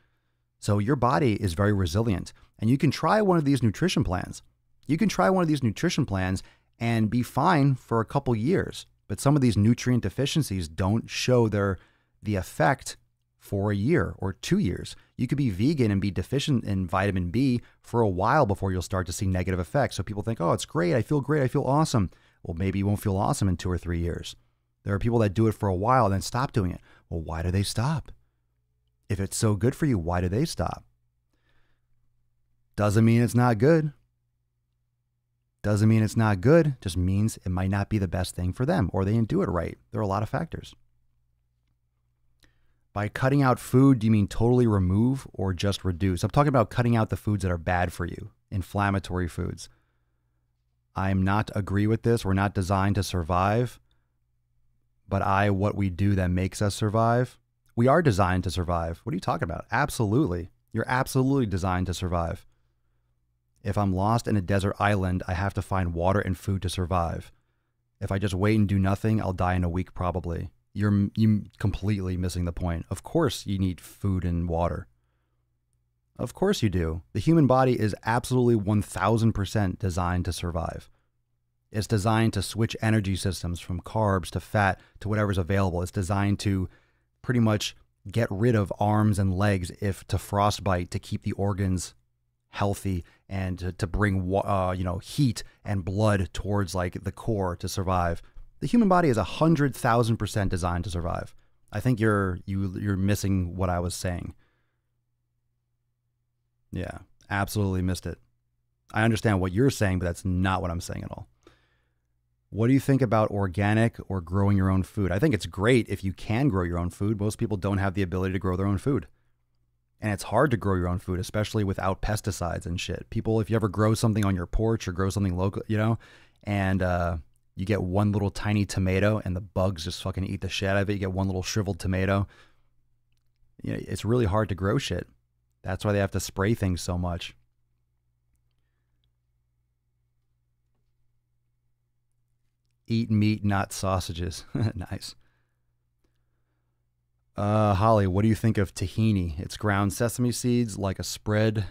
So your body is very resilient, and you can try one of these nutrition plans. You can try one of these nutrition plans and be fine for a couple years, but some of these nutrient deficiencies don't show the effect for a year or 2 years. You could be vegan and be deficient in vitamin B for a while before you'll start to see negative effects. So people think, oh, it's great, I feel awesome. Well, maybe you won't feel awesome in 2 or 3 years. There are people that do it for a while and then stop doing it. Well, why do they stop? If it's so good for you, why do they stop? Doesn't mean it's not good. Doesn't mean it's not good. Just means it might not be the best thing for them, or they didn't do it right. There are a lot of factors. By cutting out food, do you mean totally remove or just reduce? I'm talking about cutting out the foods that are bad for you, inflammatory foods. I'm not agree with this. We're not designed to survive. But what we do that makes us survive, we are designed to survive. What are you talking about? Absolutely. You're absolutely designed to survive. If I'm lost in a desert island, I have to find water and food to survive. If I just wait and do nothing, I'll die in a week probably. You're completely missing the point. Of course you need food and water. Of course you do. The human body is absolutely 1000% designed to survive. It's designed to switch energy systems from carbs to fat to whatever's available. It's designed to pretty much get rid of arms and legs if to frostbite to keep the organs healthy and to bring heat and blood towards like the core to survive. The human body is 100,000% designed to survive. I think you're missing what I was saying. Yeah, absolutely missed it. I understand what you're saying, but that's not what I'm saying at all. What do you think about organic or growing your own food? I think it's great if you can grow your own food. Most people don't have the ability to grow their own food. And it's hard to grow your own food, especially without pesticides and shit. People, if you ever grow something on your porch or grow something local, and you get one little tiny tomato and the bugs just fucking eat the shit out of it. You get one little shriveled tomato. It's really hard to grow shit. That's why they have to spray things so much. Eat meat, not sausages. Nice. Holly, what do you think of tahini? It's ground sesame seeds like a spread.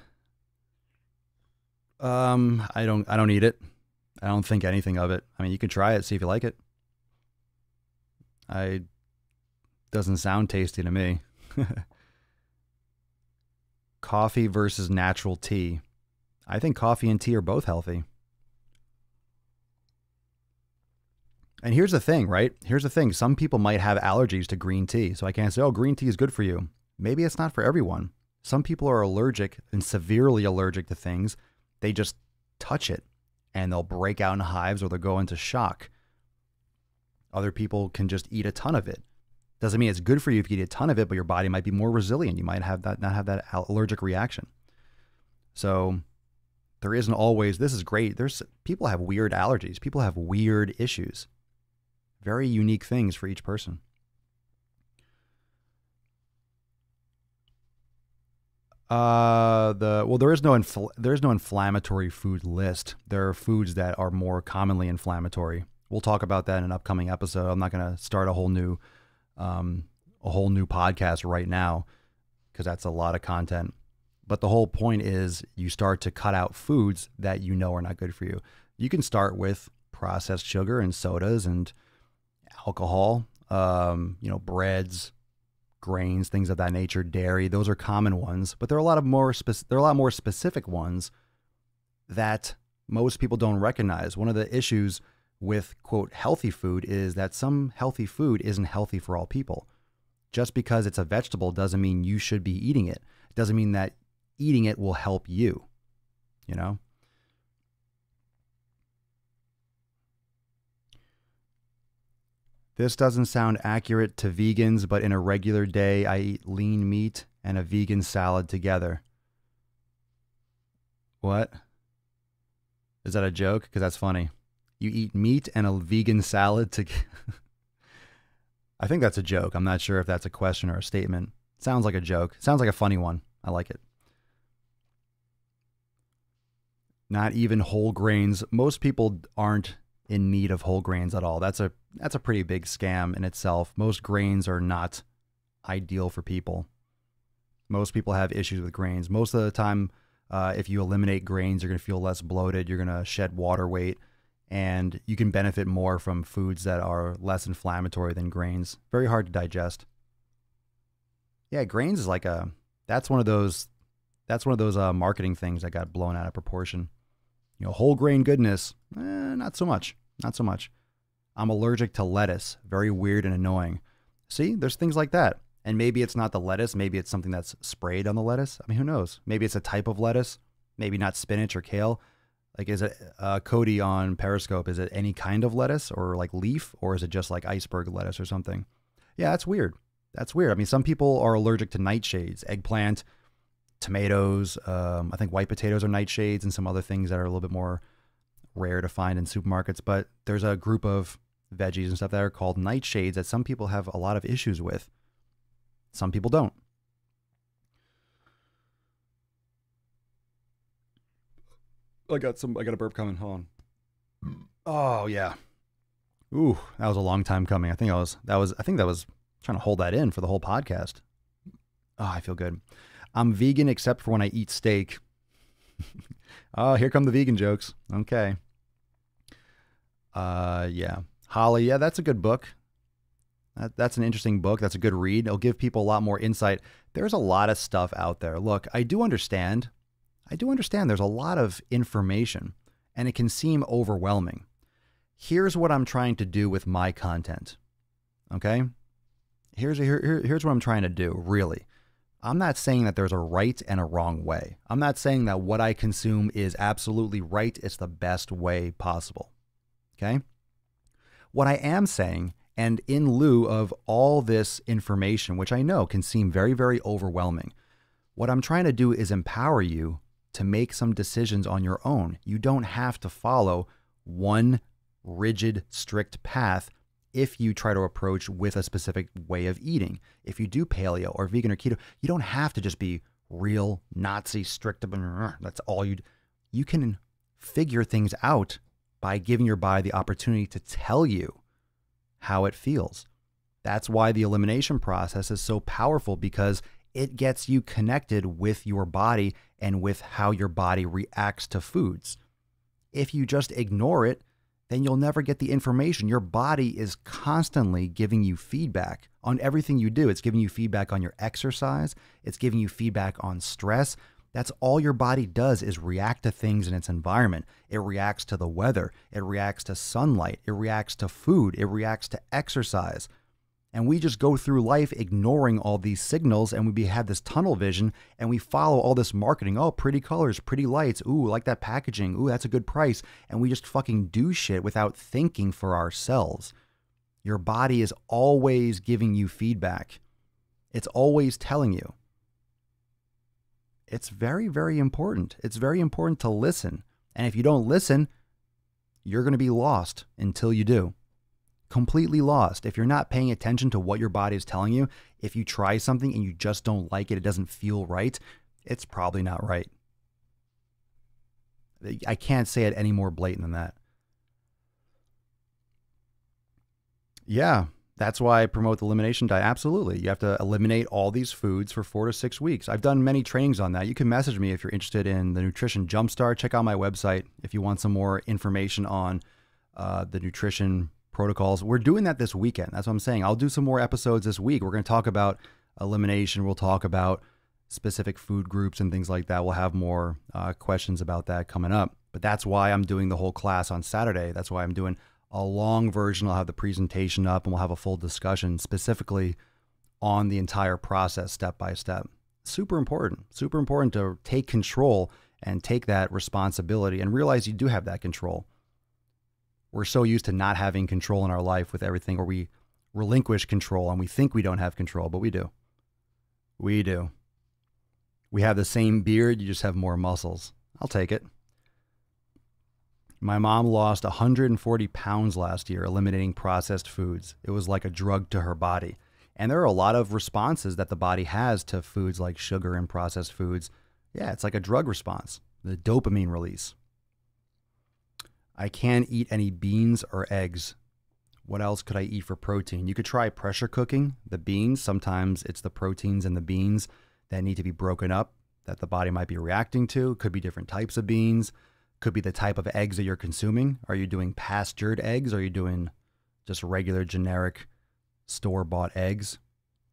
I don't eat it. I don't think anything of it. I mean, you can try it, see if you like it. Doesn't sound tasty to me. Coffee versus natural tea. I think coffee and tea are both healthy. And here's the thing, right? Here's the thing. Some people might have allergies to green tea. So I can't say, oh, green tea is good for you. Maybe it's not for everyone. Some people are allergic and severely allergic to things. They just touch it and they'll break out in hives or they'll go into shock. Other people can just eat a ton of it. Doesn't mean it's good for you if you eat a ton of it, but your body might be more resilient. You might have not have that allergic reaction. So there isn't always, this is great. People have weird allergies. People have weird issues. Very unique things for each person. There is no inflammatory food list. There are foods that are more commonly inflammatory. We'll talk about that in an upcoming episode. I'm not going to start a whole new podcast right now because that's a lot of content. But the whole point is you start to cut out foods that you know are not good for you. You can start with processed sugar and sodas and alcohol, breads, grains, things of that nature, dairy. Those are common ones, but there are a lot more specific ones that most people don't recognize. One of the issues with, quote, healthy food is that some healthy food isn't healthy for all people. Just because it's a vegetable doesn't mean you should be eating it. It doesn't mean that eating it will help you, you know? This doesn't sound accurate to vegans, but in a regular day, I eat lean meat and a vegan salad together. What? Is that a joke? Because that's funny. You eat meat and a vegan salad together. I think that's a joke. I'm not sure if that's a question or a statement. Sounds like a joke. Sounds like a funny one. I like it. Not even whole grains. Most people aren't in need of whole grains at all. That's a pretty big scam in itself. Most grains are not ideal for people. Most people have issues with grains. Most of the time, if you eliminate grains, you're going to feel less bloated. You're going to shed water weight, and you can benefit more from foods that are less inflammatory than grains. Very hard to digest. Yeah, grains is like that's one of those marketing things that got blown out of proportion. You know, whole grain goodness, not so much. Not so much. I'm allergic to lettuce. Very weird and annoying. See, there's things like that. And maybe it's not the lettuce. Maybe it's something that's sprayed on the lettuce. I mean, who knows? Maybe it's a type of lettuce. Maybe not spinach or kale. Like, is it Cody on Periscope? Is it any kind of lettuce or like leaf? Or is it just like iceberg lettuce or something? Yeah, that's weird. That's weird. I mean, some people are allergic to nightshades, eggplant, tomatoes. I think white potatoes are nightshades, and some other things that are a little bit more rare to find in supermarkets. But there's a group of veggies and stuff that are called nightshades that some people have a lot of issues with. Some people don't. I got a burp coming. Hold on. Oh yeah. Ooh, that was a long time coming. I think that was trying to hold that in for the whole podcast. Oh, I feel good. I'm vegan except for when I eat steak. Oh, here come the vegan jokes. Okay. Yeah. Holly, yeah, that's a good book. That's an interesting book. That's a good read. It'll give people a lot more insight. There's a lot of stuff out there. Look, I do understand there's a lot of information, and it can seem overwhelming. Here's what I'm trying to do with my content. Okay? Here's what I'm trying to do, really. I'm not saying that there's a right and a wrong way. I'm not saying that what I consume is absolutely right. It's the best way possible. Okay? What I am saying, and in lieu of all this information, which I know can seem very, very overwhelming, what I'm trying to do is empower you to make some decisions on your own. You don't have to follow one rigid, strict path if you try to approach with a specific way of eating. If you do paleo or vegan or keto, you don't have to just be real Nazi strict. That's all you can figure things out by giving your body the opportunity to tell you how it feels. That's why the elimination process is so powerful, because it gets you connected with your body and with how your body reacts to foods. If you just ignore it, then you'll never get the information. Your body is constantly giving you feedback on everything you do. It's giving you feedback on your exercise. It's giving you feedback on stress. That's all your body does, is react to things in its environment. It reacts to the weather. It reacts to sunlight. It reacts to food. It reacts to exercise. And we just go through life ignoring all these signals, and we have this tunnel vision, and we follow all this marketing. Oh, pretty colors, pretty lights. Ooh, like that packaging. Ooh, that's a good price. And we just fucking do shit without thinking for ourselves. Your body is always giving you feedback. It's always telling you. It's very, very important. It's very important to listen. And if you don't listen, you're going to be lost until you do. Completely lost. If you're not paying attention to what your body is telling you, if you try something and you just don't like it, it doesn't feel right, it's probably not right. I can't say it any more blatant than that. Yeah, that's why I promote the elimination diet. Absolutely. You have to eliminate all these foods for 4 to 6 weeks. I've done many trainings on that. You can message me if you're interested in the Nutrition Jumpstart. Check out my website if you want some more information on the nutrition protocols. We're doing that this weekend. That's what I'm saying. I'll do some more episodes this week. We're going to talk about elimination. We'll talk about specific food groups and things like that. We'll have more questions about that coming up. But that's why I'm doing the whole class on Saturday. That's why I'm doing a long version. I'll have the presentation up and we'll have a full discussion specifically on the entire process step by step. Super important to take control and take that responsibility and realize you do have that control. We're so used to not having control in our life with everything, or we relinquish control and we think we don't have control, but we do. We do. We have the same beard, you just have more muscles. I'll take it. My mom lost 140 pounds last year eliminating processed foods. It was like a drug to her body. And there are a lot of responses that the body has to foods like sugar and processed foods. Yeah, it's like a drug response, the dopamine release. I can't eat any beans or eggs. What else could I eat for protein? You could try pressure cooking the beans. Sometimes it's the proteins in the beans that need to be broken up that the body might be reacting to. Could be different types of beans. Could be the type of eggs that you're consuming. Are you doing pastured eggs? Are you doing just regular generic store-bought eggs,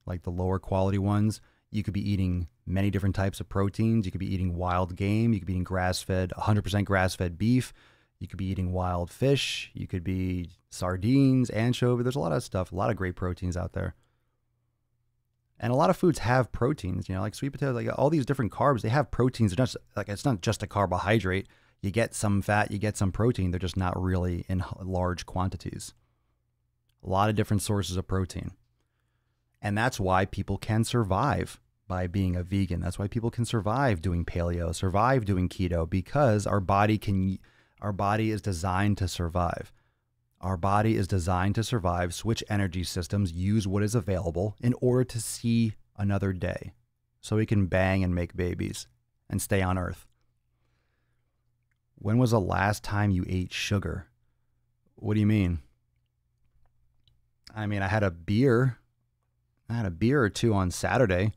like the lower quality ones? You could be eating many different types of proteins. You could be eating wild game. You could be eating grass-fed, 100% grass-fed beef. You could be eating wild fish. You could be sardines, anchovy. There's a lot of stuff, a lot of great proteins out there. And a lot of foods have proteins, like sweet potatoes, like all these different carbs, they have proteins. They're not like, it's not just a carbohydrate. You get some fat, you get some protein. They're just not really in large quantities. A lot of different sources of protein. And that's why people can survive by being a vegan. That's why people can survive doing paleo, survive doing keto, because our body is designed to survive. Our body is designed to survive, switch energy systems, use what is available in order to see another day so we can bang and make babies and stay on Earth. When was the last time you ate sugar? What do you mean? I mean, I had a beer or two on Saturday.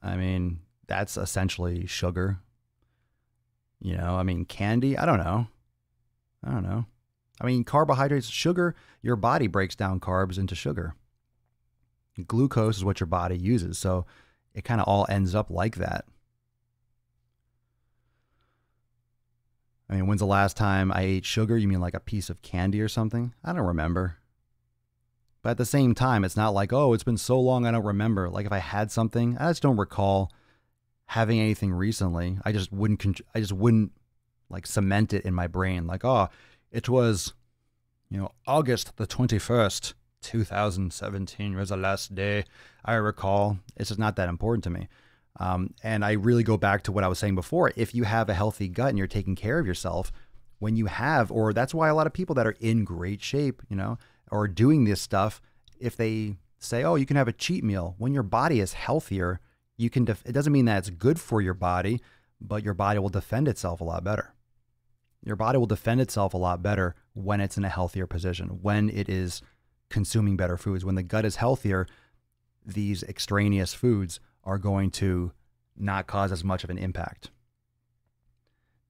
I mean, that's essentially sugar. Candy, I don't know. I mean, carbohydrates, sugar, your body breaks down carbs into sugar. Glucose is what your body uses. So it kind of all ends up like that. I mean, when's the last time I ate sugar? You mean like a piece of candy or something? I don't remember. But at the same time, it's not like, oh, it's been so long I don't remember. Like if I had something, I just don't recall having anything recently. I just wouldn't like cement it in my brain. Like, oh, it was, August the 21st, 2017 was the last day I recall. It's just not that important to me. And I really go back to what I was saying before. If you have a healthy gut and you're taking care of yourself, or that's why a lot of people that are in great shape, or doing this stuff, if they say, oh, you can have a cheat meal, when your body is healthier, it doesn't mean that it's good for your body, but your body will defend itself a lot better. Your body will defend itself a lot better when it's in a healthier position, when it is consuming better foods. When the gut is healthier, these extraneous foods are going to not cause as much of an impact.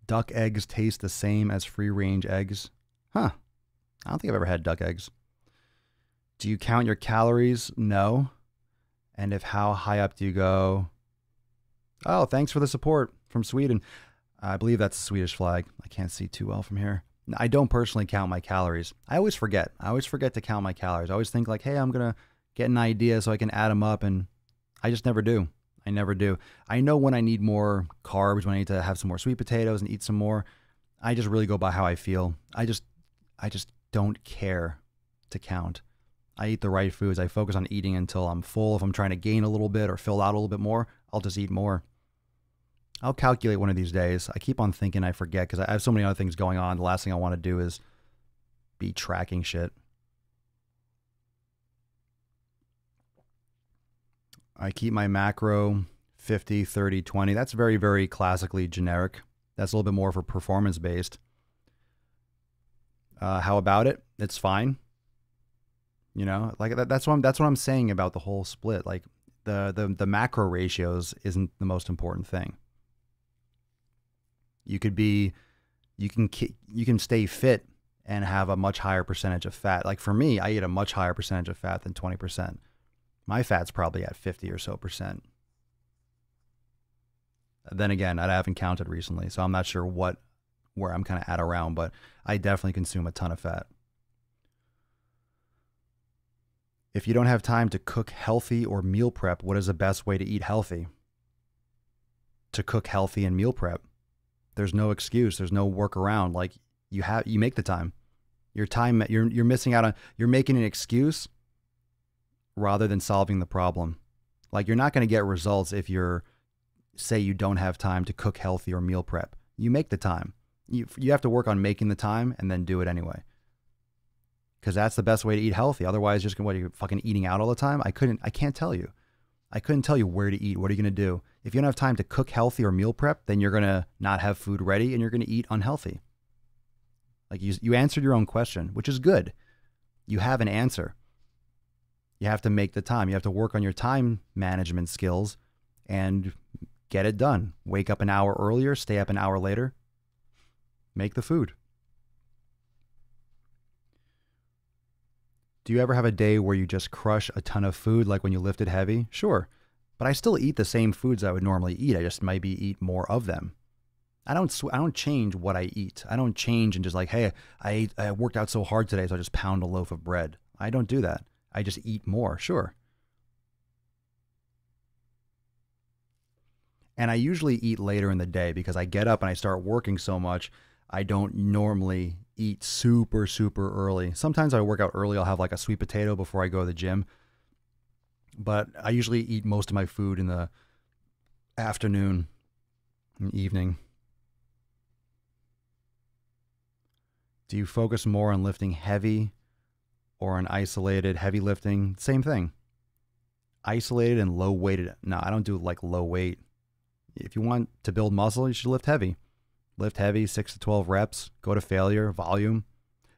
Duck eggs taste the same as free-range eggs? Huh. I don't think I've ever had duck eggs. Do you count your calories? No. And if how high up do you go? Oh, thanks for the support from Sweden. I believe that's a Swedish flag. I can't see too well from here. I don't personally count my calories. I always forget. To count my calories. I always think like, hey, I'm going to get an idea so I can add them up, and I just never do. I never do. I know when I need more carbs, when I need to have some more sweet potatoes and eat some more. I just really go by how I feel. I just don't care to count. I eat the right foods. I focus on eating until I'm full. If I'm trying to gain a little bit or fill out a little bit more, I'll just eat more. I'll calculate one of these days. I keep on thinking I forget because I have so many other things going on. The last thing I want to do is be tracking shit. I keep my macro 50, 30, 20. That's very, very classically generic. That's a little bit more for performance based. How about it? It's fine. Like that's what I'm saying about the whole split. Like the macro ratios isn't the most important thing. You can stay fit and have a much higher percentage of fat. Like for me, I eat a much higher percentage of fat than 20%. My fat's probably at 50 or so percent. Then again, I haven't counted recently, so I'm not sure where I'm kind of at around, but I definitely consume a ton of fat. If you don't have time to cook healthy or meal prep, what is the best way to eat healthy? To cook healthy and meal prep. There's no excuse. There's no workaround. Like you make the time. You're missing out on, you're making an excuse rather than solving the problem. Like you're not going to get results if say you don't have time to cook healthy or meal prep. You make the time. You have to work on making the time and then do it anyway. Because that's the best way to eat healthy. Otherwise, just what, are you fucking eating out all the time? I can't tell you. I couldn't tell you where to eat. What are you going to do? If you don't have time to cook healthy or meal prep, then you're going to not have food ready and you're going to eat unhealthy. Like you answered your own question, which is good. You have an answer. You have to make the time. You have to work on your time management skills and get it done. Wake up an hour earlier, stay up an hour later. Make the food. Do you ever have a day where you just crush a ton of food, like when you lifted heavy? Sure. But I still eat the same foods I would normally eat. I just maybe eat more of them. I don't change what I eat. I don't change and just like, hey, I worked out so hard today, so I just pound a loaf of bread. I don't do that. I just eat more. Sure. And I usually eat later in the day because I get up and I start working so much. I don't normally eat super, super early. Sometimes I work out early. I'll have like a sweet potato before I go to the gym. But I usually eat most of my food in the afternoon and evening. Do you focus more on lifting heavy or on isolated heavy lifting? Same thing. Isolated and low weighted. No, I don't do like low weight. If you want to build muscle, you should lift heavy. Lift heavy, 6 to 12 reps, go to failure, volume.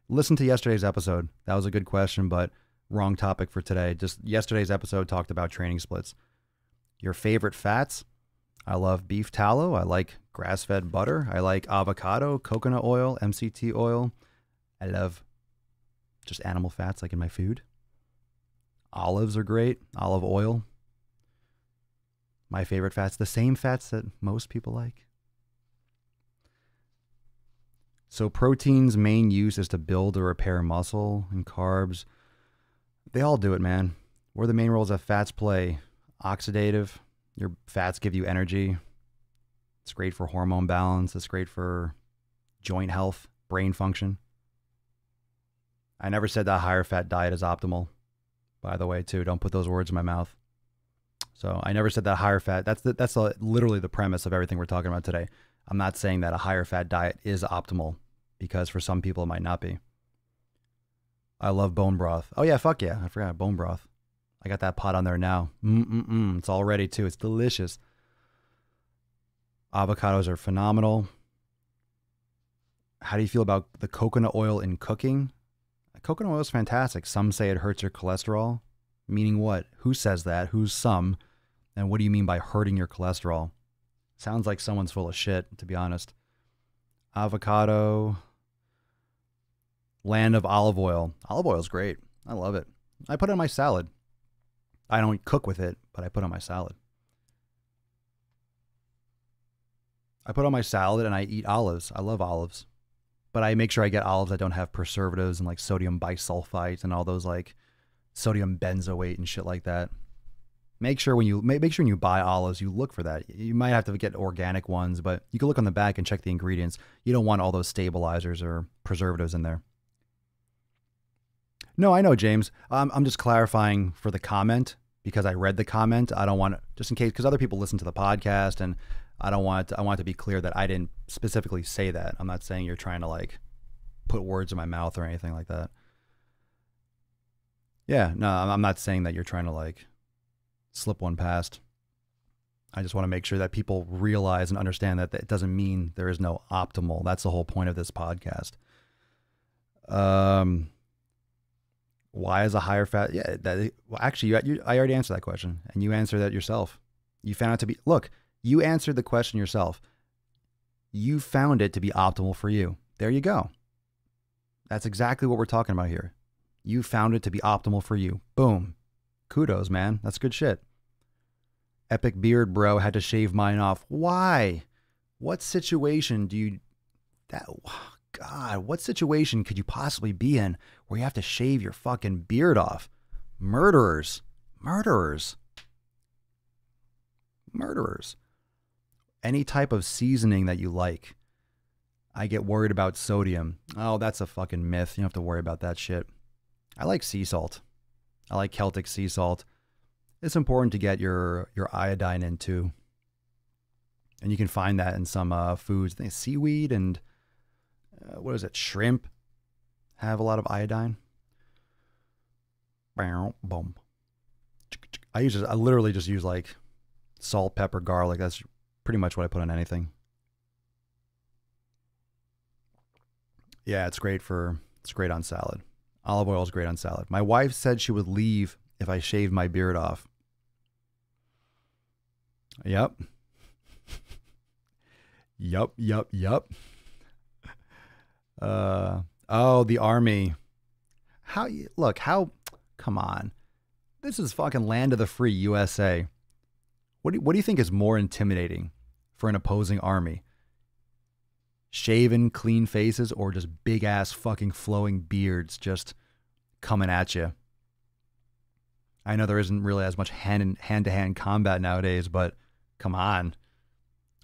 Listen to yesterday's episode. That was a good question, but wrong topic for today. Just yesterday's episode talked about training splits. Your favorite fats? I love beef tallow. I like grass-fed butter. I like avocado, coconut oil, MCT oil. I love just animal fats like in my food. Olives are great. Olive oil. My favorite fats, the same fats that most people like. So protein's main use is to build or repair muscle, and carbs, they all do it, man. Where the main roles that fats play? Oxidative. Your fats give you energy. It's great for hormone balance. It's great for joint health, brain function. I never said that higher fat diet is optimal, by the way, too. Don't put those words in my mouth. So I never said that higher fat. That's literally the premise of everything we're talking about today. I'm not saying that a higher fat diet is optimal because for some people it might not be. I love bone broth. Oh yeah, fuck yeah. I forgot bone broth. I got that pot on there now. It's all ready too. It's delicious. Avocados are phenomenal. How do you feel about the coconut oil in cooking? Coconut oil is fantastic. Some say it hurts your cholesterol. Meaning what? Who says that? Who's some? And what do you mean by hurting your cholesterol? Sounds like someone's full of shit, to be honest. Avocado. Land of olive oil. Olive oil is great. I love it. I put it on my salad. I don't cook with it, but I put it on my salad. I put it on my salad and I eat olives. I love olives. But I make sure I get olives that don't have preservatives and like sodium bisulfite and all those like sodium benzoate and shit like that. Make sure when you buy olives, you look for that. You might have to get organic ones, but you can look on the back and check the ingredients. You don't want all those stabilizers or preservatives in there. No, I know, James. I'm just clarifying for the comment because I read the comment. I don't want to, just in case, because other people listen to the podcast, and I want it to be clear that I didn't specifically say that. I'm not saying you're trying to like put words in my mouth or anything like that. Yeah, no, I'm not saying that you're trying to like slip one past. I just want to make sure that people realize and understand that it doesn't mean there is no optimal. That's the whole point of this podcast. Why is a higher fat? Yeah, actually, I already answered that question, and you answered that yourself. You found it to be, look, you answered the question yourself. You found it to be optimal for you. There you go. That's exactly what we're talking about here. You found it to be optimal for you. Boom. Kudos, man. That's good shit. Epic beard, bro. Had to shave mine off. Why? What situation do you... God, what situation could you possibly be in where you have to shave your fucking beard off? Murderers. Any type of seasoning that you like. I get worried about sodium. Oh, that's a fucking myth. You don't have to worry about that shit. I like sea salt. I like Celtic sea salt. It's important to get your iodine in too. And you can find that in some foods. I think seaweed and what is it? Shrimp have a lot of iodine. Boom. I literally just use like salt, pepper, garlic. That's pretty much what I put on anything. Yeah, it's great on salad. Olive oil is great on salad. My wife said she would leave if I shaved my beard off. Yep. Yup. Oh, the army. Come on. This is fucking land of the free, USA. What do you think is more intimidating for an opposing army? Shaven, clean faces, or just big ass fucking flowing beards just coming at you? I know there isn't really as much hand-to-hand combat nowadays, but come on.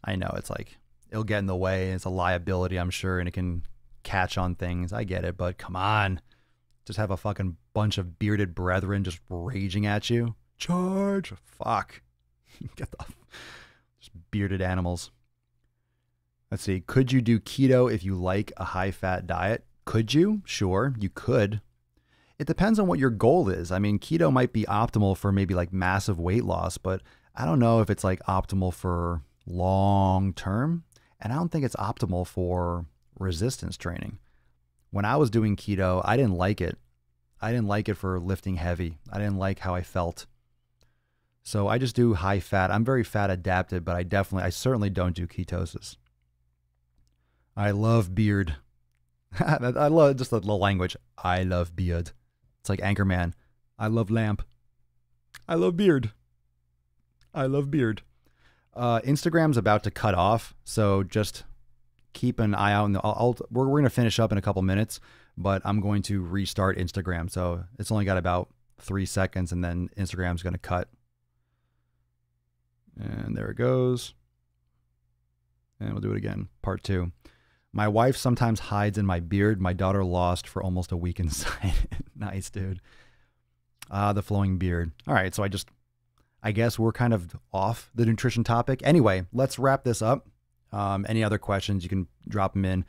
I know it's like, it'll get in the way. It's a liability, I'm sure, and it can catch on things. I get it, but come on. Just have a fucking bunch of bearded brethren just raging at you. Charge. Fuck. Just bearded animals. Let's see. Could you do keto if you like a high-fat diet? Could you? Sure, you could. It depends on what your goal is. I mean, keto might be optimal for maybe like massive weight loss, but I don't know if it's like optimal for long term. And I don't think it's optimal for resistance training. When I was doing keto, I didn't like it. I didn't like it for lifting heavy. I didn't like how I felt. So I just do high fat. I'm very fat adapted, but I certainly don't do ketosis. I love beard. I love just the language. I love beard. It's like Anchorman. I love lamp. I love beard. I love beard. Instagram's about to cut off, so just keep an eye out. We're going to finish up in a couple minutes, but I'm going to restart Instagram. So it's only got about 3 seconds, and then Instagram's going to cut. And there it goes. And we'll do it again. Part 2. My wife sometimes hides in my beard. My daughter lost for almost a week inside. Nice, dude. The flowing beard. All right, so I guess we're kind of off the nutrition topic. Anyway, let's wrap this up. Any other questions, you can drop them in.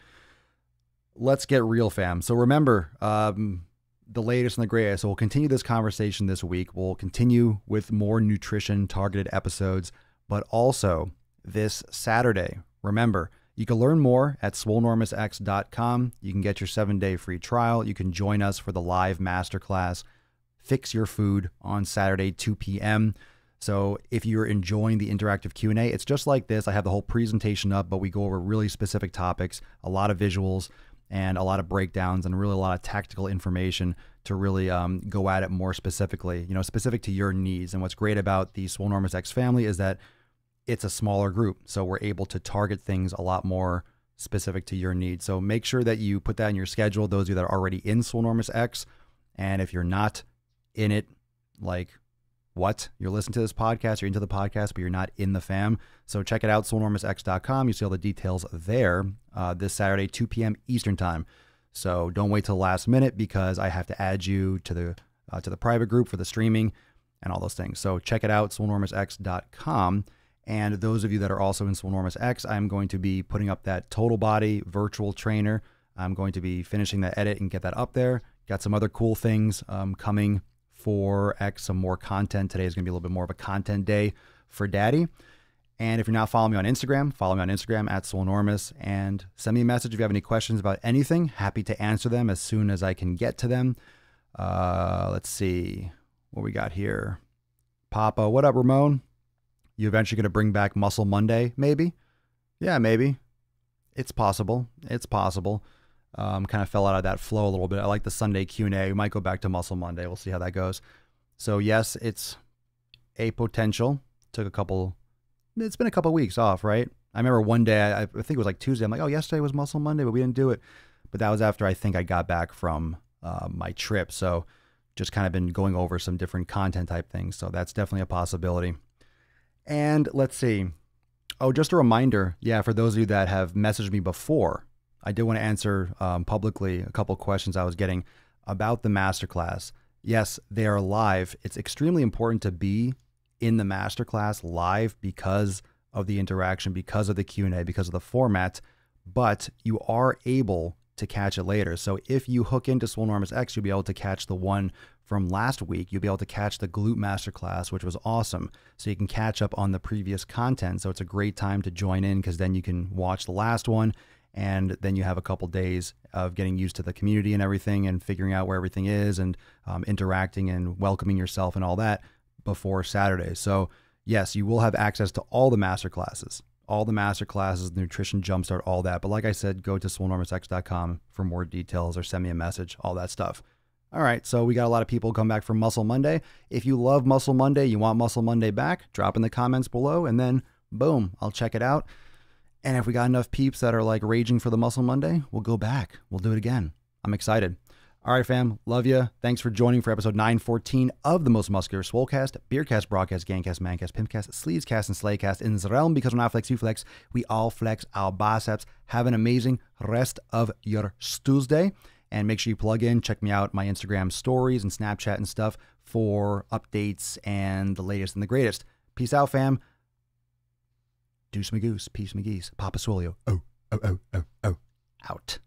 Let's get real, fam. So remember, the latest and the greatest. So we'll continue this conversation this week. We'll continue with more nutrition targeted episodes, but also this Saturday. Remember, you can learn more at swolenormousx.com. You can get your 7-day free trial. You can join us for the live masterclass, Fix Your Food, on Saturday, 2 p.m. So if you're enjoying the interactive Q&A, it's just like this. I have the whole presentation up, but we go over really specific topics, a lot of visuals and a lot of breakdowns and really a lot of tactical information to really go at it more specifically, specific to your needs. And what's great about the Swole Enormous X family is that it's a smaller group. So we're able to target things a lot more specific to your needs. So make sure that you put that in your schedule, those of you that are already in Swole Enormous X. And if you're not in it, like, what? You're listening to this podcast, you're into the podcast, but you're not in the fam. So check it out, swolenormousx.com. You see all the details there this Saturday, 2 p.m. Eastern time. So don't wait till the last minute because I have to add you to the private group for the streaming and all those things. So check it out, swolenormousx.com. And those of you that are also in Swole Enormous X, I'm going to be putting up that total body virtual trainer. I'm going to be finishing that edit and get that up there. Got some other cool things coming for X, some more content. Today is going to be a little bit more of a content day for Daddy. And if you're not following me on Instagram, follow me on Instagram at SwoleNormous and send me a message if you have any questions about anything. Happy to answer them as soon as I can get to them. Let's see what we got here. Papa, what up, Ramon? You eventually going to bring back Muscle Monday? Maybe. Yeah, maybe. It's possible. It's possible. Kind of fell out of that flow a little bit. I like the Sunday Q&A. We might go back to Muscle Monday. We'll see how that goes. So yes, it's a potential. It's been a couple weeks off, right? I remember one day, I think it was like Tuesday, I'm like, oh, yesterday was Muscle Monday, but we didn't do it. But that was after I think I got back from my trip. So just kind of been going over some different content type things. So that's definitely a possibility. And let's see. Oh, just a reminder. Yeah, for those of you that have messaged me before, I did want to answer publicly a couple questions I was getting about the masterclass. Yes, they are live. It's extremely important to be in the masterclass live because of the interaction, because of the Q&A, because of the format, but you are able to catch it later. So if you hook into Swolenormous X, you'll be able to catch the one from last week. You'll be able to catch the glute masterclass, which was awesome. So you can catch up on the previous content. So it's a great time to join in because then you can watch the last one and then you have a couple days of getting used to the community and everything and figuring out where everything is and interacting and welcoming yourself and all that before Saturday. So yes, you will have access to all the masterclasses. All the masterclasses, nutrition jumpstart, all that. But like I said, go to swolenormousx.com for more details or send me a message, all that stuff. All right, so we got a lot of people come back from Muscle Monday. If you love Muscle Monday, you want Muscle Monday back, drop in the comments below, and then boom, I'll check it out. And if we got enough peeps that are like raging for the Muscle Monday, we'll go back. We'll do it again. I'm excited. All right, fam. Love you. Thanks for joining for episode 914 of the Most Muscular Swolecast, Beercast, Broadcast, Gangcast, Mancast, Pimpcast, Sleevescast, and Slaycast. In this realm, because when I flex, you flex. We all flex our biceps. Have an amazing rest of your Tuesday. And make sure you plug in. Check me out, my Instagram stories and Snapchat and stuff for updates and the latest and the greatest. Peace out, fam. Deuce me goose. Peace me geese. Papa Swolio. Oh, oh, oh, oh, oh. Out.